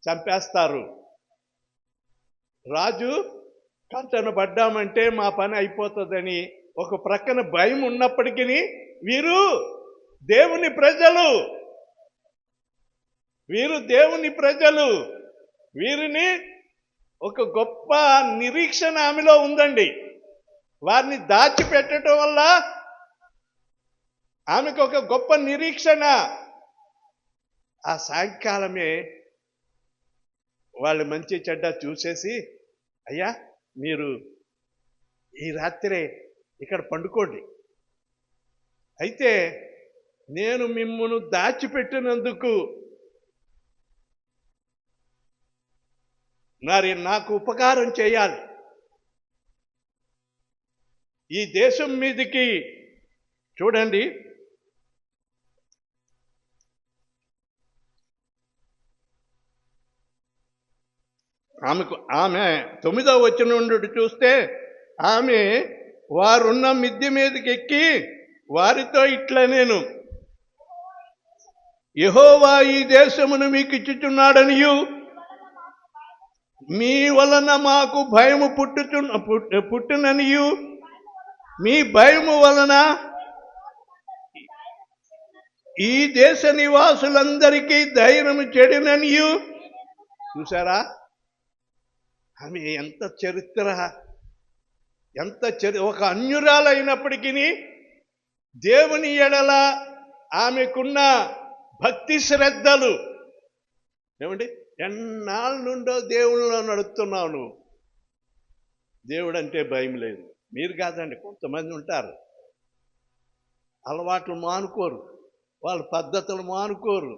చంపేస్తారు. రాజు కంటను పడ్డామంటే మా పని అయిపోతుందని ఒక ప్రక్కన భయం ఉన్నప్పటికీ వీరు దేవుని ప్రజలు, వీరిని ఒక గొప్ప నిరీక్షణ ఆమెలో ఉందండి. వారిని దాచిపెట్టడం వల్ల ఆమెకు ఒక గొప్ప నిరీక్షణ. ఆ సాయంకాలమే వాళ్ళు మంచి చెడ్డ చూసేసి, అయ్యా మీరు ఈ రాత్రే ఇక్కడ పండుకోండి, అయితే నేను మిమ్మును దాచిపెట్టినందుకు మరి నాకు ఉపకారం చేయాలి. ఈ దేశం మీదికి చూడండి, ఆమె 9వ వచనం నుండి చూస్తే, ఆమె వారున్న మిద్దె మీదకి ఎక్కి వారితో ఇట్లా, నేను యెహోవా ఈ దేశమును మీకు ఇచ్చుచున్నాడనియు మీ వలన మాకు భయము పుట్టుననియు మీ భయము వలన ఈ దేశ నివాసులందరికీ ధైర్యము చెడిననియు. చూసారా ఆమె ఎంత చరిత్ర, ఒక అన్యురాలైనప్పటికీ దేవుని ఎడల ఆమెకున్న భక్తి శ్రద్ధలు ఏమండి. ఎన్నాళ్ళ నుండో దేవుళ్ళలో నడుస్తున్నావు నువ్వు, దేవుడు అంటే భయం లేదు. మీరు కాదండి, కొంతమంది ఉంటారు అలవాట్లు మానుకోరు, వాళ్ళ పద్ధతులు మానుకోరు,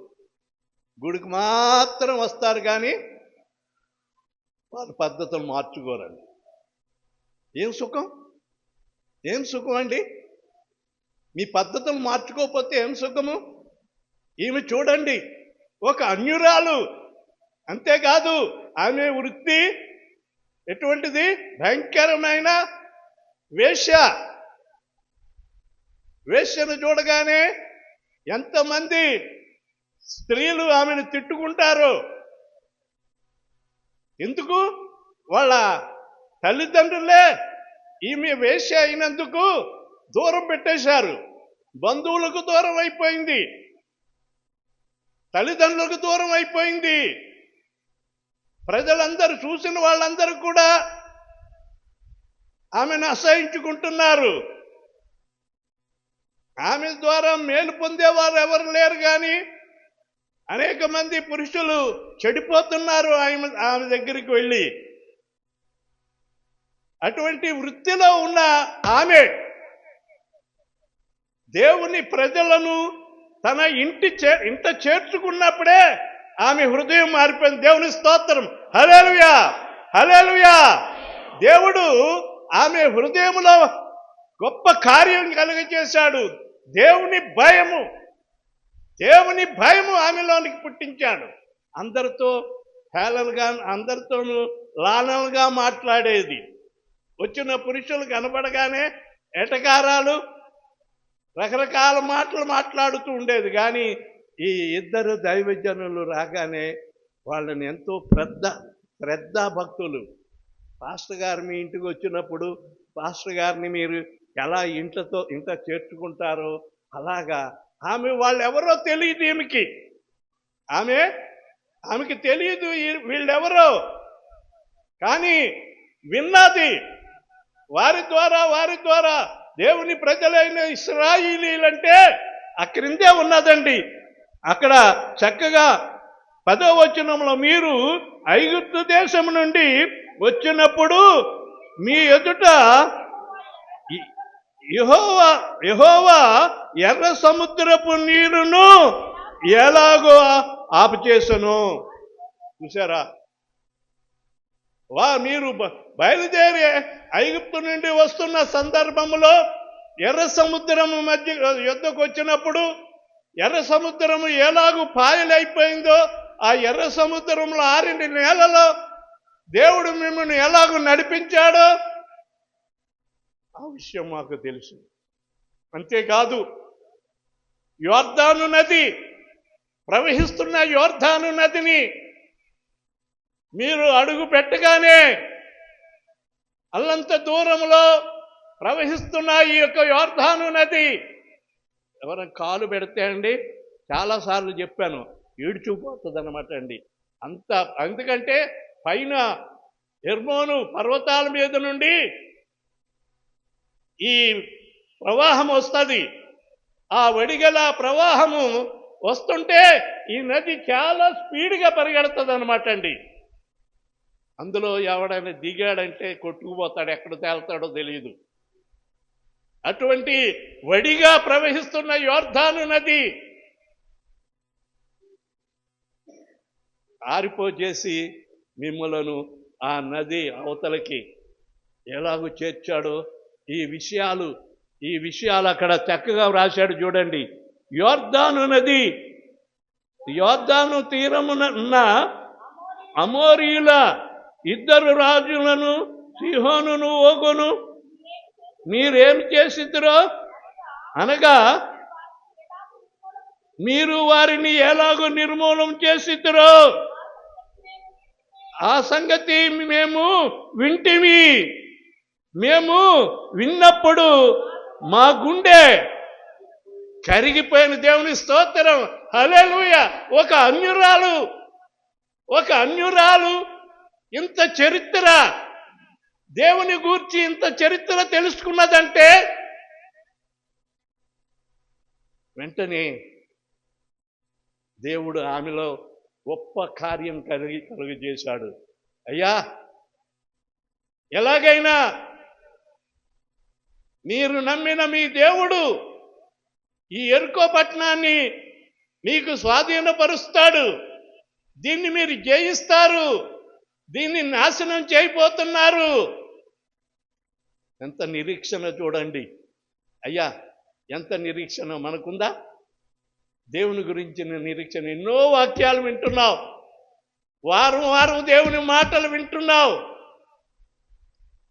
గుడికి మాత్రం వస్తారు కానీ వాళ్ళ పద్ధతులు మార్చుకోరండి. ఏం సుఖం అండి? మీ పద్ధతులు మార్చుకోకపోతే ఏం సుఖము? ఈమె చూడండి, ఒక అన్యురాలు, అంతేకాదు ఆమె వృత్తి ఎటువంటిది? భయంకరమైన వేశ్యను చూడగానే ఎంతమంది స్త్రీలు ఆమెను తిట్టుకుంటారు. ఎందుకు? వాళ్ళ తల్లిదండ్రులే ఈమె వేశ్య అయినందుకు దూరం పెట్టేశారు. బంధువులకు దూరం అయిపోయింది, తల్లిదండ్రులకు దూరం అయిపోయింది. ప్రజలందరూ, చూసిన వాళ్ళందరూ కూడా ఆమెను అసహించుకుంటున్నారు. ఆమె ద్వారా మేలు పొందేవారు ఎవరు లేరు, కానీ అనేక మంది పురుషులు చెడిపోతున్నారు ఆమె దగ్గరికి వెళ్ళి. అటువంటి వృత్తిలో ఉన్న ఆమె దేవుని ప్రజలను తన ఇంట చేర్చుకున్నప్పుడే ఆమె హృదయం మారిపోయింది. దేవుని స్తోత్రం, హల్లెలూయా, హల్లెలూయా. దేవుడు ఆమె హృదయంలో గొప్ప కార్యం కలుగజేశాడు. దేవుని భయము ఆమెలోనికి పుట్టించాడు. అందరితో హేళనగా, అందరితోనూ లాలనగా మాట్లాడేది. వచ్చిన పురుషులు కనబడగానే ఎటకారాలు, రకరకాల మాటలు మాట్లాడుతూ ఉండేది. కానీ ఈ ఇద్దరు దైవజనులు రాగానే వాళ్ళని ఎంతో శ్రద్ధ భక్తులు. పాస్టర్ గారు మీ ఇంటికి వచ్చినప్పుడు పాస్టర్ గారిని మీరు ఎలా ఇంట చేర్చుకుంటారో అలాగా ఆమె వాళ్ళెవరో తెలియదు ఈమెకి. ఆమెకి తెలియదు వీళ్ళెవరో, కానీ విన్నది వారి ద్వారా దేవుని ప్రజలైన ఇశ్రాయేలీలంటే అక్కడిందే ఉన్నదండి. అక్కడ చక్కగా 10వ వచనంలో, మీరు ఐగుప్తు దేశం నుండి వచ్చినప్పుడు మీ ఎదుట యెహోవా ఎర్ర సముద్రపు నీరును ఎలాగో ఆపుచేసను. చూసారా, మీరు బయలుదేరి ఐగుప్తు నుండి వస్తున్న సందర్భంలో ఎర్ర సముద్రము మధ్య యుద్ధకు వచ్చినప్పుడు ఎర్ర సముద్రము ఎలాగూ పాయలైపోయిందో, ఆ ఎర్ర సముద్రంలో 6 నెలల్లో దేవుడు మిమ్మల్ని ఎలాగూ నడిపించాడో ఆ విషయం మాకు తెలుసు. అంతేకాదు, యోర్దాను నది, ప్రవహిస్తున్న యోర్దాను నదిని మీరు అడుగు పెట్టగానే అల్లంత దూరంలో ప్రవహిస్తున్న ఈ యొక్క యోర్దాను నది ఎవరైనా కాలు పెడితే అండి, చాలాసార్లు చెప్పాను, ఈడ్చుకుపోతుంది అన్నమాట అండి. ఎందుకంటే పైన హెర్మోను పర్వతాల మీద నుండి ఈ ప్రవాహం వస్తుంది. ఆ వడిగల ప్రవాహము వస్తుంటే ఈ నది చాలా స్పీడ్గా పరిగెడుతుంది అన్నమాట అండి. అందులో ఎవడైనా దిగాడంటే కొట్టుకుపోతాడు, ఎక్కడ తేల్తాడో తెలియదు. అటువంటి వడిగా ప్రవహిస్తున్న యోర్దాను నది ఆరిపోజేసి మిమ్మలను ఆ నది అవతలకి ఎలాగూ చేర్చాడో ఈ విషయాలు అక్కడ చక్కగా వ్రాశాడు చూడండి. యోర్దాను నది, యోర్దాను తీరమున ఉన్న అమోరీయుల 2 రాజులను సీహోనును ఓగును మీరేం చేసిద్రో అనగా మీరు వారిని ఎలాగో నిర్మూలం చేసిద్రో ఆ సంగతి మేము వింటిమి. మేము విన్నప్పుడు మా గుండె కరిగిపోయిన. దేవుని స్తోత్రం, హల్లెలూయా. ఒక అన్యురాలు ఇంత చరిత్ర, దేవుని గూర్చి ఇంత చరిత్ర తెలుసుకున్నదంటే వెంటనే దేవుడు ఆమెలో గొప్ప కార్యం కలుగజేశాడు. అయ్యా, ఎలాగైనా మీరు నమ్మిన మీ దేవుడు ఈ యెరికో పట్టణాన్ని మీకు స్వాధీనపరుస్తాడు, దీన్ని మీరు జయిస్తారు, దీన్ని నాశనం చేయబోతున్నారు. ఎంత నిరీక్షణ చూడండి అయ్యా, ఎంత నిరీక్షణ మనకుందా? దేవుని గురించిన నిరీక్షణ. ఎన్నో వాక్యాలు వింటున్నావు, వారం దేవుని మాటలు వింటున్నావు.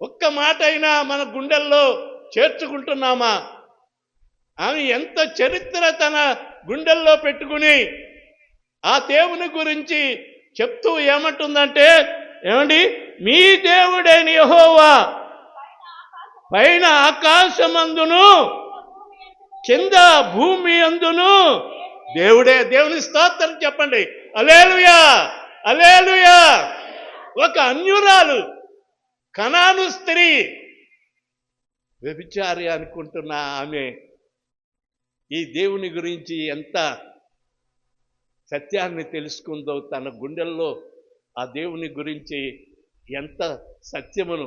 ఒక్క మాట అయినా మన గుండెల్లో చేర్చుకుంటున్నామా? ఆమె ఎంత చరిత్ర తన గుండెల్లో పెట్టుకుని ఆ దేవుని గురించి చెప్తూ ఏమంటుందంటే, ఏమండి, మీ దేవుడైన యెహోవా పైన ఆకాశమందును కింద భూమి అందును దేవుడే. దేవుని స్తోత్రం చెప్పండి, హల్లెలూయా, హల్లెలూయా. ఒక అన్యురాలు, కనాను స్త్రీ, వ్యభిచారి అనుకుంటున్న ఆమె ఈ దేవుని గురించి ఎంత సత్యాన్ని తెలుసుకుందో, తన గుండెల్లో ఆ దేవుని గురించి ఎంత సత్యమును,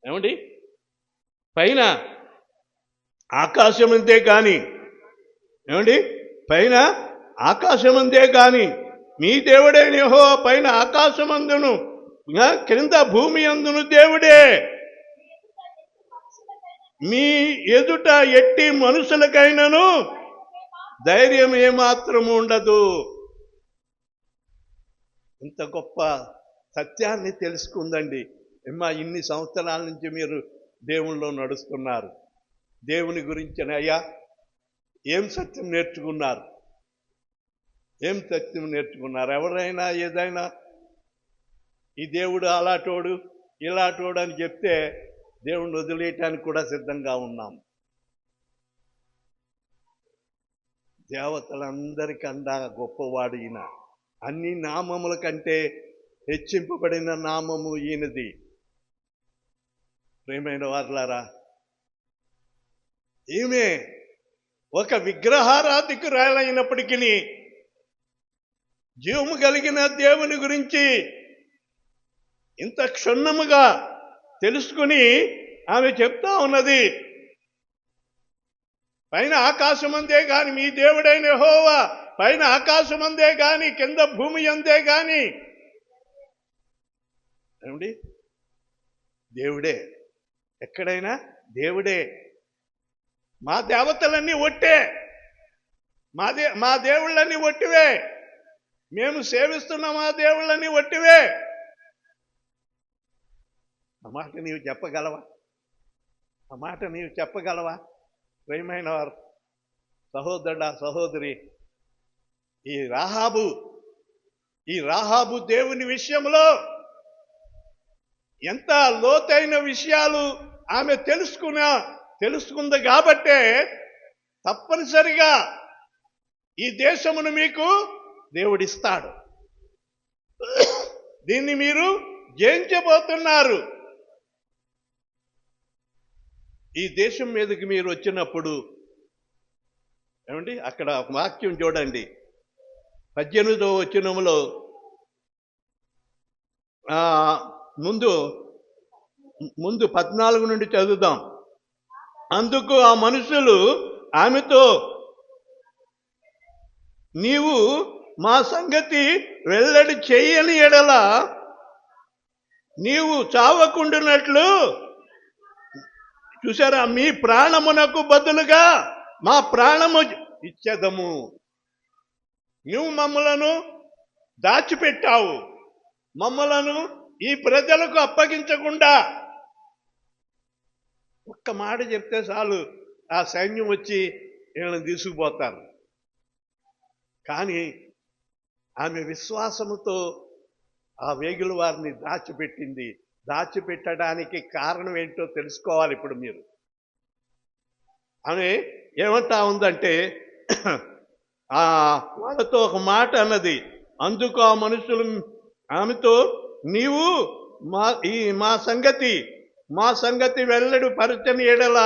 ఏమండి, పైన ఆకాశమందే కానీ, ఏమండి, పైన ఆకాశమందే కానీ మీ దేవుడైన యెహోవా పైన ఆకాశమందును క్రింద భూమి అందును దేవుడే. మీ ఎదుట ఎట్టి మనుషులకైనను ధైర్యం ఏమాత్రము ఉండదు. ఇంత గొప్ప సత్యాన్ని తెలుసుకుందండి. అమ్మా, ఇన్ని సంవత్సరాల నుంచి మీరు దేవుళ్ళలో నడుస్తున్నారు, దేవుని గురించి అయ్యా ఏం సత్యం నేర్చుకున్నారు? ఏం సత్యం నేర్చుకున్నారు? ఎవరైనా ఏదైనా ఈ దేవుడు అలాటోడు ఇలాటోడు అని చెప్తే దేవుణ్ణి వదిలేయటానికి కూడా సిద్ధంగా ఉన్నాం. దేవతలందరికన్నా గొప్పవాడు ఈయన. అన్ని నామముల కంటే హెచ్చింపబడిన నామము ఈయనది. ప్రియమైన వారలారా, ఈమె ఒక విగ్రహారాధికురాలైనప్పటికీ జీవము కలిగిన దేవుని గురించి ఇంత క్షుణ్ణముగా తెలుసుకుని ఆమె చెప్తా ఉన్నది. పైన ఆకాశమందే గాని మీ దేవుడైన యెహోవా పైన ఆకాశమందే గాని కింద భూమి అందే గాని, ఏమండి, దేవుడే. ఎక్కడైనా దేవుడే. మా దేవతలన్నీ ఒట్టే, మా దేవుళ్ళన్నీ ఒట్టివే, మేము సేవిస్తున్న మా దేవుళ్ళన్నీ ఒట్టివే. ఆ మాట నీవు చెప్పగలవా? ఆ మాట నీవు చెప్పగలవా? ప్రియమైన వారు, సహోదరుడా, సహోదరి, ఈ రాహాబు దేవుని విషయంలో ఎంత లోతైన విషయాలు ఆమె తెలుసుకుంది కాబట్టే తప్పనిసరిగా ఈ దేశమును మీకు దేవుడిస్తాడు. దీన్ని మీరు జయించబోతున్నారు. ఈ దేశం మీదకి మీరు వచ్చినప్పుడు, ఏమండి, అక్కడ ఒక వాక్యం చూడండి, 18వ వచనములో ఆ, ముందు ముందు 14 నుండి చదువుదాం. అందుకు ఆ మనుషులు ఆమెతో, నీవు మా సంగతి వెల్లడి చెయ్యని ఎడల నీవు చావకుండునట్లు, చూసారా, మీ ప్రాణమునకు బదులుగా మా ప్రాణము ఇచ్చేదము. నువ్వు మమ్మలను దాచిపెట్టావు, మమ్మలను ఈ ప్రజలకు అప్పగించకుండా. ఒక్క మాట చెప్తే చాలు, ఆ సైన్యం వచ్చి వీళ్ళని తీసుకుపోతారు. కానీ ఆమె విశ్వాసముతో ఆ వేగుల వారిని దాచిపెట్టింది. దాచిపెట్టడానికి కారణం ఏంటో తెలుసుకోవాలి ఇప్పుడు మీరు. ఆమె ఏమంటా ఉందంటే, వాళ్ళతో ఒక మాట అన్నది. అందుకు ఆ మనుషులు ఆమెతో, నీవు మా సంగతి వెల్లడి పరచని ఎడల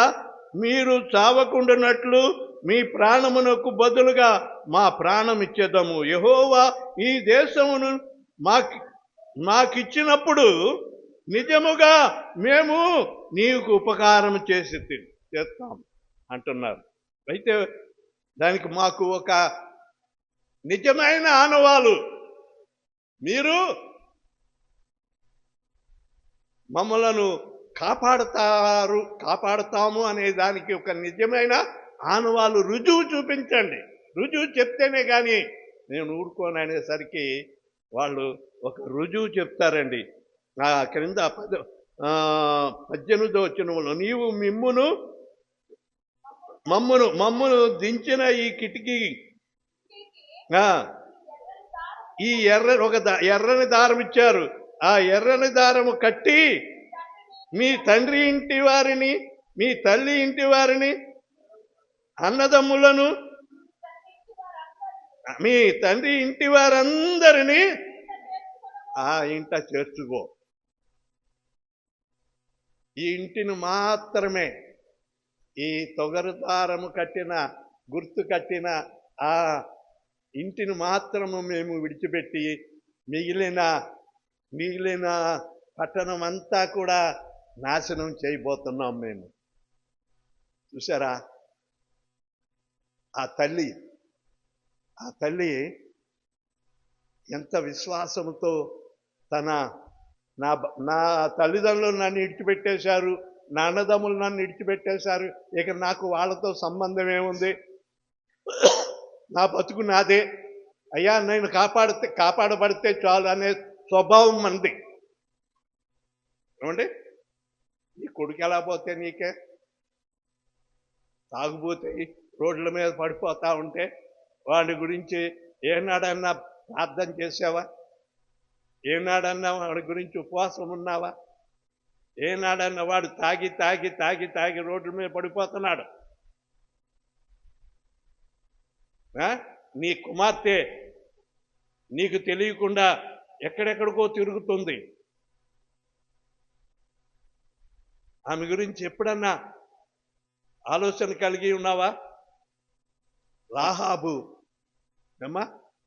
మీరు చావకుండానట్లు మీ ప్రాణమునకు బదులుగా మా ప్రాణం ఇచ్చేదము. యెహోవా ఈ దేశమును మాకిచ్చినప్పుడు నిజముగా మేము నీకు ఉపకారం చేస్తాం అంటున్నారు. అయితే దానికి మాకు ఒక నిజమైన ఆనవాలు, మీరు మమ్మలను కాపాడుతాము అనే దానికి ఒక నిజమైన ఆనవాలు, రుజువు చూపించండి. రుజువు చెప్తేనే కానీ నేను ఊరుకోను అనేసరికి వాళ్ళు ఒక రుజువు చెప్తారండి. క్రింద 18వ వచనంలో, నీవు మమ్మును దించిన ఈ కిటికీ ఈ ఎర్రని దారం ఇచ్చారు. ఆ ఎర్రని దారము కట్టి మీ తండ్రి ఇంటి వారిని, మీ తల్లి ఇంటి వారిని, అన్నదమ్ములను, మీ తండ్రి ఇంటి వారందరినీ ఆ ఇంట చేర్చుకో. ఈ ఇంటిని మాత్రమే, ఈ తొగరు దారము కట్టిన, గుర్తు కట్టిన ఆ ఇంటిని మాత్రము మేము విడిచిపెట్టి మిగిలిన పట్టణం అంతా కూడా నాశనం చేయబోతున్నాం మేము. చూసారా, ఆ తల్లి ఎంత విశ్వాసంతో నా తల్లిదండ్రులు నన్ను ఇడిచిపెట్టేశారు, నా అన్నదమ్ములు నన్ను ఇడిచిపెట్టేశారు, ఇక నాకు వాళ్ళతో సంబంధం ఏముంది, నా బతుకు నాదే, అయ్యా నేను కాపాడబడితే చాలు అనే స్వభావం మంది. ఏమండి, నీ కొడుకు ఎలా పోతే నీకే, తాగుపోతే రోడ్ల మీద పడిపోతా ఉంటే వాడి గురించి ఏనాడన్నా ప్రార్థన చేసావా? ఏనాడన్నా వాడి గురించి ఉపవాసం ఉన్నావా? ఏనాడన్నా వాడు తాగి తాగి తాగి తాగి రోడ్ల మీద పడిపోతున్నాడు. నీ కుమార్తె నీకు తెలియకుండా ఎక్కడెక్కడికో తిరుగుతుంది. ఆమె గురించి ఎప్పుడన్నా ఆలోచన కలిగి ఉన్నావా? రాహాబు అమ్మా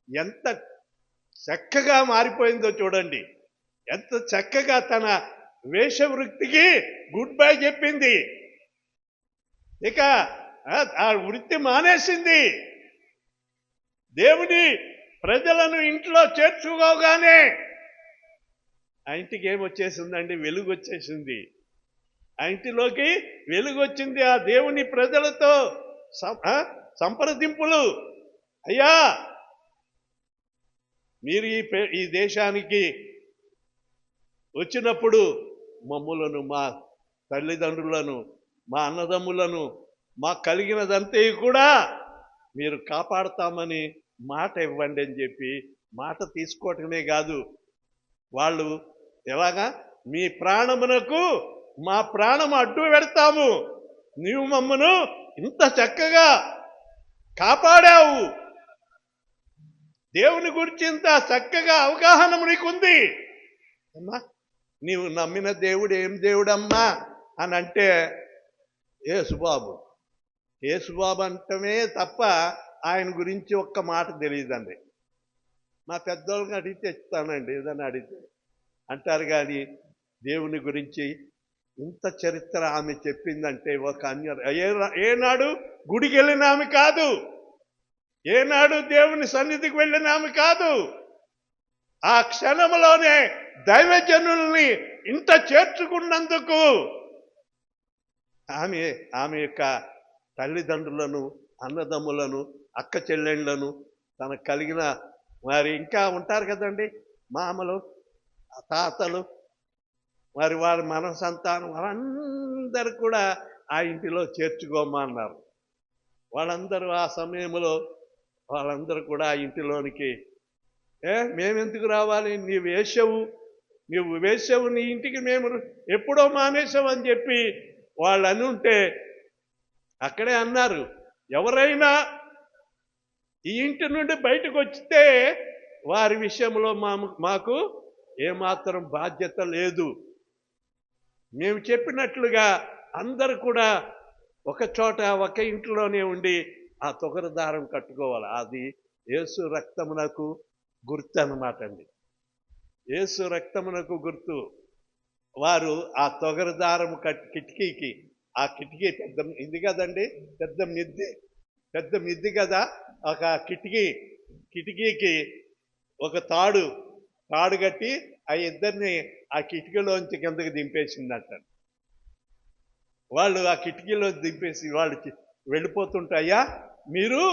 ఎంత చక్కగా మారిపోయిందో చూడండి. ఎంత చక్కగా తన వేషవృత్తికి గుడ్ బై చెప్పింది. ఇక ఆ వృత్తి మానేసింది. దేవుని ప్రజలను ఇంట్లో చేర్చుకోగానే ఆ ఇంటికి ఏమొచ్చేసిందండి? వెలుగు వచ్చేసింది. ఆ ఇంటిలోకి వెలుగు వచ్చింది. ఆ దేవుని ప్రజలతో సంప్రదింపులు. అయ్యా, మీరు ఈ దేశానికి వచ్చినప్పుడు మమ్ములను, మా తల్లిదండ్రులను, మా అన్నదమ్ములను, మాకు కలిగినదంతే కూడా మీరు కాపాడుతామని మాట ఇవ్వండి అని చెప్పి మాట తీసుకోవటమే కాదు, వాళ్ళు ఎలాగా, మీ ప్రాణమునకు మా ప్రాణం అడ్డు పెడతాము, నీవు మమ్మను ఇంత చక్కగా కాపాడావు, దేవుని గురించి ఇంత చక్కగా అవగాహన నీకుంది అమ్మా, నీవు నమ్మిన దేవుడు ఏం దేవుడమ్మా అని అంటే యేసుబాబు అంటమే తప్ప ఆయన గురించి ఒక్క మాట తెలియదండి. మా పెద్దోళ్ళని అడిగితే చెప్తానండి, ఏదైనా అడిగితే అంటారు. కానీ దేవుని గురించి ఇంత చరిత్ర ఆమె చెప్పిందంటే ఒక ఏనాడు గుడికి వెళ్ళిన ఆమె కాదు, ఏనాడు దేవుని సన్నిధికి వెళ్ళిన ఆమె కాదు. ఆ క్షణంలోనే దైవజనుల్ని ఇంత చేర్చుకున్నందుకు ఆమె యొక్క తల్లిదండ్రులను, అన్నదమ్ములను, అక్క చెల్లెళ్లను, తనకు కలిగిన మరి ఇంకా ఉంటారు కదండి మామలు, తాతలు, మరి వారి మన సంతానం, వాళ్ళందరూ కూడా ఆ ఇంటిలో చేర్చుకోమన్నారు. వాళ్ళందరూ ఆ సమయంలో వాళ్ళందరూ కూడా ఆ ఇంటిలోనికి మేమెందుకు రావాలి, నువ్వు వేసావు, నీ ఇంటికి మేము ఎప్పుడో మానేసావు అని చెప్పి వాళ్ళు అని ఉంటే అక్కడే అన్నారు, ఎవరైనా ఈ ఇంటి నుండి బయటకు వస్తే వారి విషయంలో మాకు ఏమాత్రం బాధ్యత లేదు. మేము చెప్పినట్లుగా అందరూ కూడా ఒక చోట ఒక ఇంట్లోనే ఉండి ఆ తొగరు దారం కట్టుకోవాలి. అది యేసు రక్తమునకు గుర్తు అన్నమాట అండి. యేసు రక్తమునకు గుర్తు. వారు ఆ తొగరు దారము కిటికీకి, ఆ కిటికీ పెద్ద ఇది కదండి, పెద్ద మిద్ది కదా, ఒక కిటికీకి ఒక తాడు కట్టి ఆ ఇద్దరిని ఆ కిటికీలోంచి కిందకి దింపేసిందంట. వాళ్ళు ఆ కిటికీలో దింపేసి వాళ్ళు వెళ్ళిపోతుంటాయా, మీరు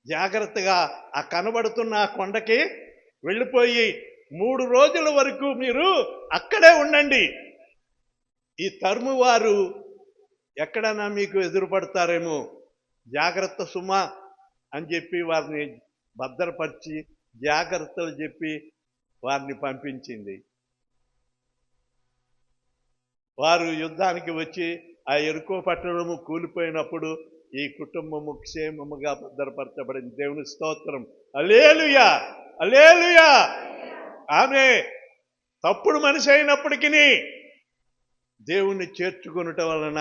జాగ్రత్తగా ఆ కనబడుతున్న ఆ కొండకి వెళ్ళిపోయి 3 రోజుల వరకు మీరు అక్కడే ఉండండి. ఈ తరుము వారు ఎక్కడైనా మీకు ఎదురుపడతారేమో, జాగ్రత్త సుమా అని చెప్పి వారిని భద్రపరిచి జాగ్రత్తలు చెప్పి వారిని పంపించింది. వారు యుద్ధానికి వచ్చి ఆ ఎరుకో పట్టణము కూలిపోయినప్పుడు ఈ కుటుంబము క్షేమముగా భద్రపరచబడింది. దేవుని స్తోత్రం. హల్లెలూయా, హల్లెలూయా. ఆమె తప్పుడు మనిషి అయినప్పటికీ దేవుణ్ణి చేర్చుకొనుట వలన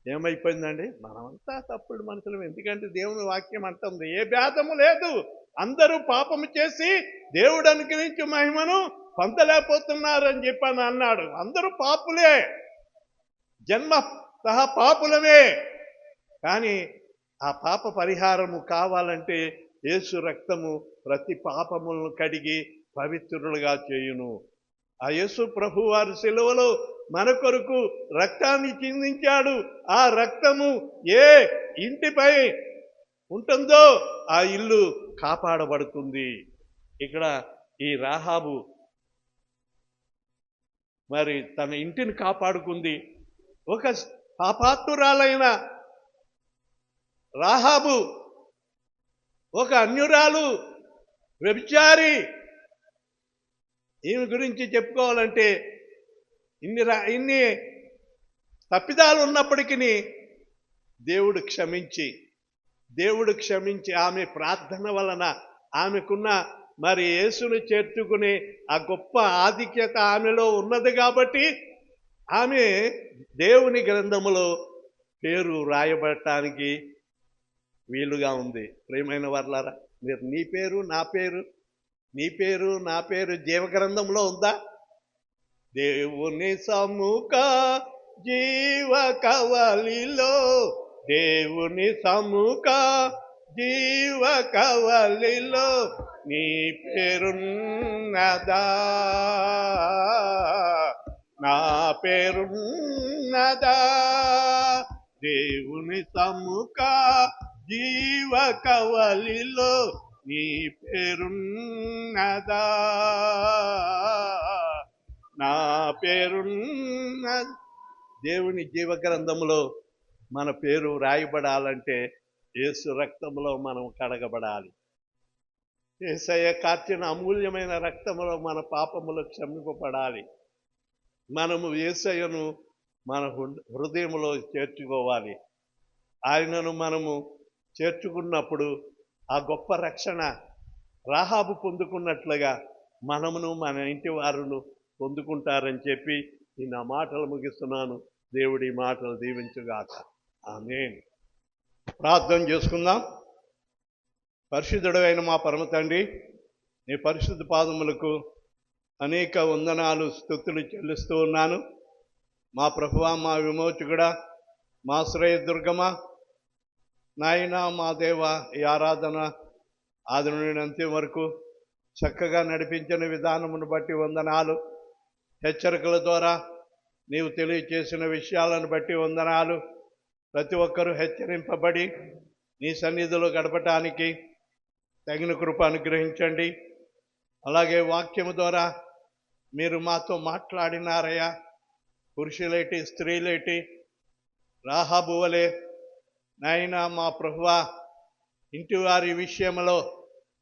ఏమైపోయిందండి, మనమంతా తప్పుడు మనుషులు. ఎందుకంటే దేవుని వాక్యం అంటుంది, ఏ భేదము లేదు, అందరూ పాపము చేసి దేవుడు అనుగ్రహించే మహిమను పొందలేకపోతున్నారని చెప్పని అన్నాడు. అందరూ పాపులే, జన్మ సహా పాపులమే. కానీ ఆ పాప పరిహారము కావాలంటే యేసు రక్తము ప్రతి పాపములను కడిగి పవిత్రులుగా చేయును. ఆ యేసు ప్రభు వారి శిలువలో మన కొరకు రక్తాన్ని చిందించాడు. ఆ రక్తము ఏ ఇంటిపై ఉంటుందో ఆ ఇల్లు కాపాడబడుతుంది. ఇక్కడ ఈ రాహాబు మరి తన ఇంటిని కాపాడుకుంది. ఒక పాపాత్మురాలైన రాహాబు ఒక అన్యురాలు, వ్యభిచారి. ఈమె గురించి చెప్పుకోవాలంటే ఇన్ని తప్పిదాలు ఉన్నప్పటికీ దేవుడు క్షమించి ఆమె ప్రార్థన వలన ఆమెకున్న మరి యేసును చేర్చుకునే ఆ గొప్ప ఆధిక్యత ఆమెలో ఉన్నది కాబట్టి ఆమె దేవుని గ్రంథములో పేరు రాయబడటానికి వీలుగా ఉంది. ప్రియమైన వర్లారా, మీరు నీ పేరు నా పేరు జీవగ్రంథంలో ఉందా? దేవుని సముఖ జీవ కవలిలో, దేవుని సముఖ జీవ కవలిలో నీ పేరున్నదా, నా పేరున్నదా? దేవుని సముఖ జీవ కవలిలో నీ పేరున్నదా, నా పేరున్నది. దేవుని జీవ గ్రంథంలో మన పేరు రాయబడాలంటే యేసు రక్తంలో మనం కడగబడాలి. యేసయ్య కార్చిన అమూల్యమైన రక్తంలో మన పాపములు క్షమింపబడాలి. మనము యేసయ్యను మన హృదయంలో చేర్చుకోవాలి. ఆయనను మనము చేర్చుకున్నప్పుడు ఆ గొప్ప రక్షణ రాహాబు పొందుకున్నట్లుగా మనమును మన ఇంటి వారును పొందుకుంటారని చెప్పి నా మాటలు ముగిస్తున్నాను. దేవుడి మాటలు దీవించుగాక. ఆమేన్. ప్రార్థన చేసుకుందాం. పరిశుద్ధుడైన మా పరమ తండ్రి, నీ పరిశుద్ధ పాదములకు అనేక వందనాలు స్తుతులు చెల్లిస్తూ ఉన్నాను. మా ప్రభువా, మా విమోచకుడా, మా శ్రేయదుర్గమా, నాయన మా దేవ, ఈ ఆరాధన ఆది నుండి అంత్యం వరకు చక్కగా నడిపించిన విధానమును బట్టి వందనాలు. హెచ్చరికల ద్వారా నీవు తెలియచేసిన విషయాలను బట్టి వందనాలు. ప్రతి ఒక్కరూ హెచ్చరింపబడి నీ సన్నిధిలో గడపటానికి తగిన కృప అనుగ్రహించండి. అలాగే వాక్యము ద్వారా మీరు మాతో మాట్లాడినారయ్యా. పురుషులేటి స్త్రీలేటి రాహాబు వలె నాయన మా ప్రభువా, ఇంటి వారి విషయంలో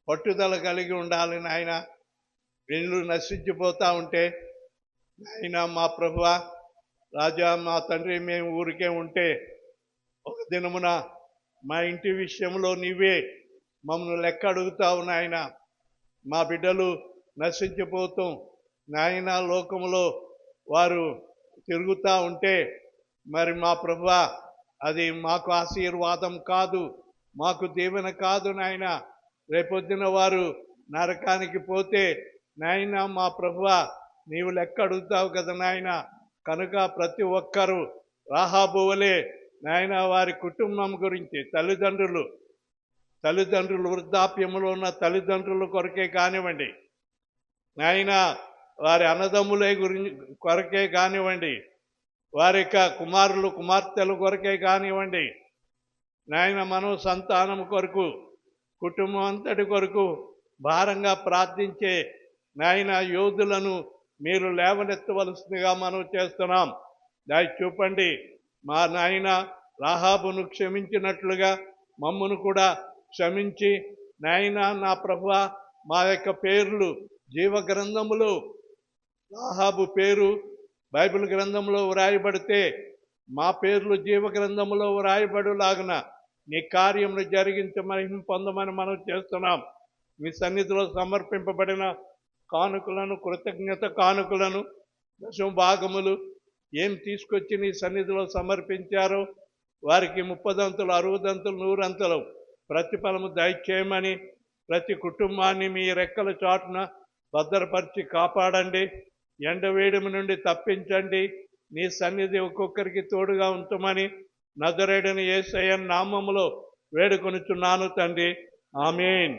పట్టుదల కలిగి ఉండాలి నాయన. ఇల్లు నశించిపోతూ ఉంటే నాయన మా ప్రభువా, రాజా మా తండ్రి, మేము ఊరికే ఉంటే ఒక దినమున మా ఇంటి విషయంలో నీవే మమ్మల్ని లెక్క అడుగుతావు నాయన. మా బిడ్డలు నశించిపోతాం నాయన, లోకంలో వారు తిరుగుతూ ఉంటే మరి మా ప్రభువా, అది మాకు ఆశీర్వాదం కాదు, మాకు దీవెన కాదు నాయన. రేపొద్దున వారు నరకానికి పోతే నాయన మా ప్రభువా, నీవు లెక్క అడుగుతావు కదా నాయన. కనుక ప్రతి ఒక్కరూ రాహాబు వలె నాయన వారి కుటుంబం గురించి, తల్లిదండ్రులు వృద్ధాప్యంలో ఉన్న తల్లిదండ్రుల కొరకే కానివ్వండి నాయన, వారి అన్నదమ్ములే కొరకే కానివ్వండి, వారి యొక్క కుమారులు కుమార్తెల కొరకే కానివ్వండి నాయన, మనం సంతానం కొరకు, కుటుంబం అంతటి కొరకు భారంగా ప్రార్థించే నాయన యోధులను మీరు లేవనెత్తవలసిందిగా మనం చేస్తున్నాం. దయ చూపండి. మా నాయన రాహాబును క్షమించినట్లుగా మమ్మను కూడా క్షమించి నాయన నా ప్రభువా, మా యొక్క పేర్లు జీవ గ్రంథములో, రాహాబు పేరు బైబిల్ గ్రంథంలో వ్రాయబడితే మా పేర్లు జీవ గ్రంథంలో వ్రాయబడులాగున నీ కార్యమును జరిగించమని పొందమని మనం చేస్తున్నాం. మీ సన్నిధిలో సమర్పింపబడిన కానుకలను, కృతజ్ఞత కానుకలను, దశమ భాగములు ఏం తీసుకొచ్చి నీ సన్నిధిలో సమర్పించారో వారికి 30 60 100 ప్రతిఫలము దయచేయమని ప్రతి కుటుంబాన్ని మీ రెక్కల చాటున భద్రపరిచి కాపాడండి. ఎండవేడిమి నుండి తప్పించండి. నీ సన్నిధి ఒక్కొక్కరికి తోడుగా ఉంచమని నజరేయుడైన యేసయ్య నామములో వేడుకొనుచున్నాను తండ్రి. ఆమేన్.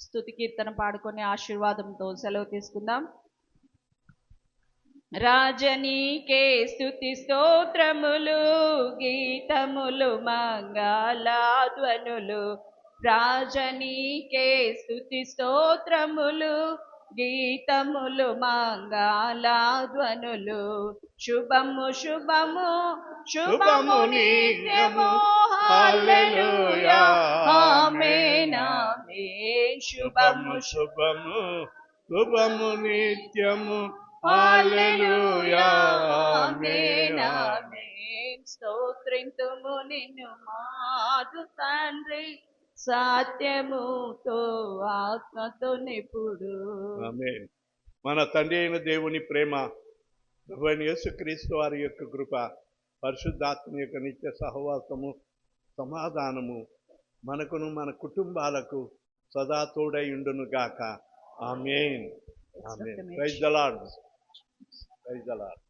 స్తుతి కీర్తన పాడుకొని ఆశీర్వాదంతో సెలవు తీసుకుందాం. రాజనీకే స్తుతి స్తోత్రములు, గీతములు మంగళధ్వనులు. రాజనీకే స్తుతి స్తోత్రములు, గీతములు మంగళధ్వనులు. శుభము శుభము శుభము నిత్యము, హల్లెలూయా ఆమేన్ ఆమేన్. శుభము శుభము శుభము నిత్యము, హల్లెలూయా ఆమేన్ ఆమేన్. స్తోత్రింతుము నిన్ను మాదు తండ్రి, సత్యముతో ఆత్మతో నిపుడు. ఆమేన్. మన తండ్రి అయిన దేవుని ప్రేమ, ప్రభువైన యేసుక్రీస్తు వారి యొక్క కృప, పరిశుద్ధాత్మ యొక్క నిత్య సహవాసము, సమాధానము మనకును మన కుటుంబాలకు సదా తోడై ఉండును గాక. ఆమేన్. ఆమేన్. Praise the Lord. Praise the lord.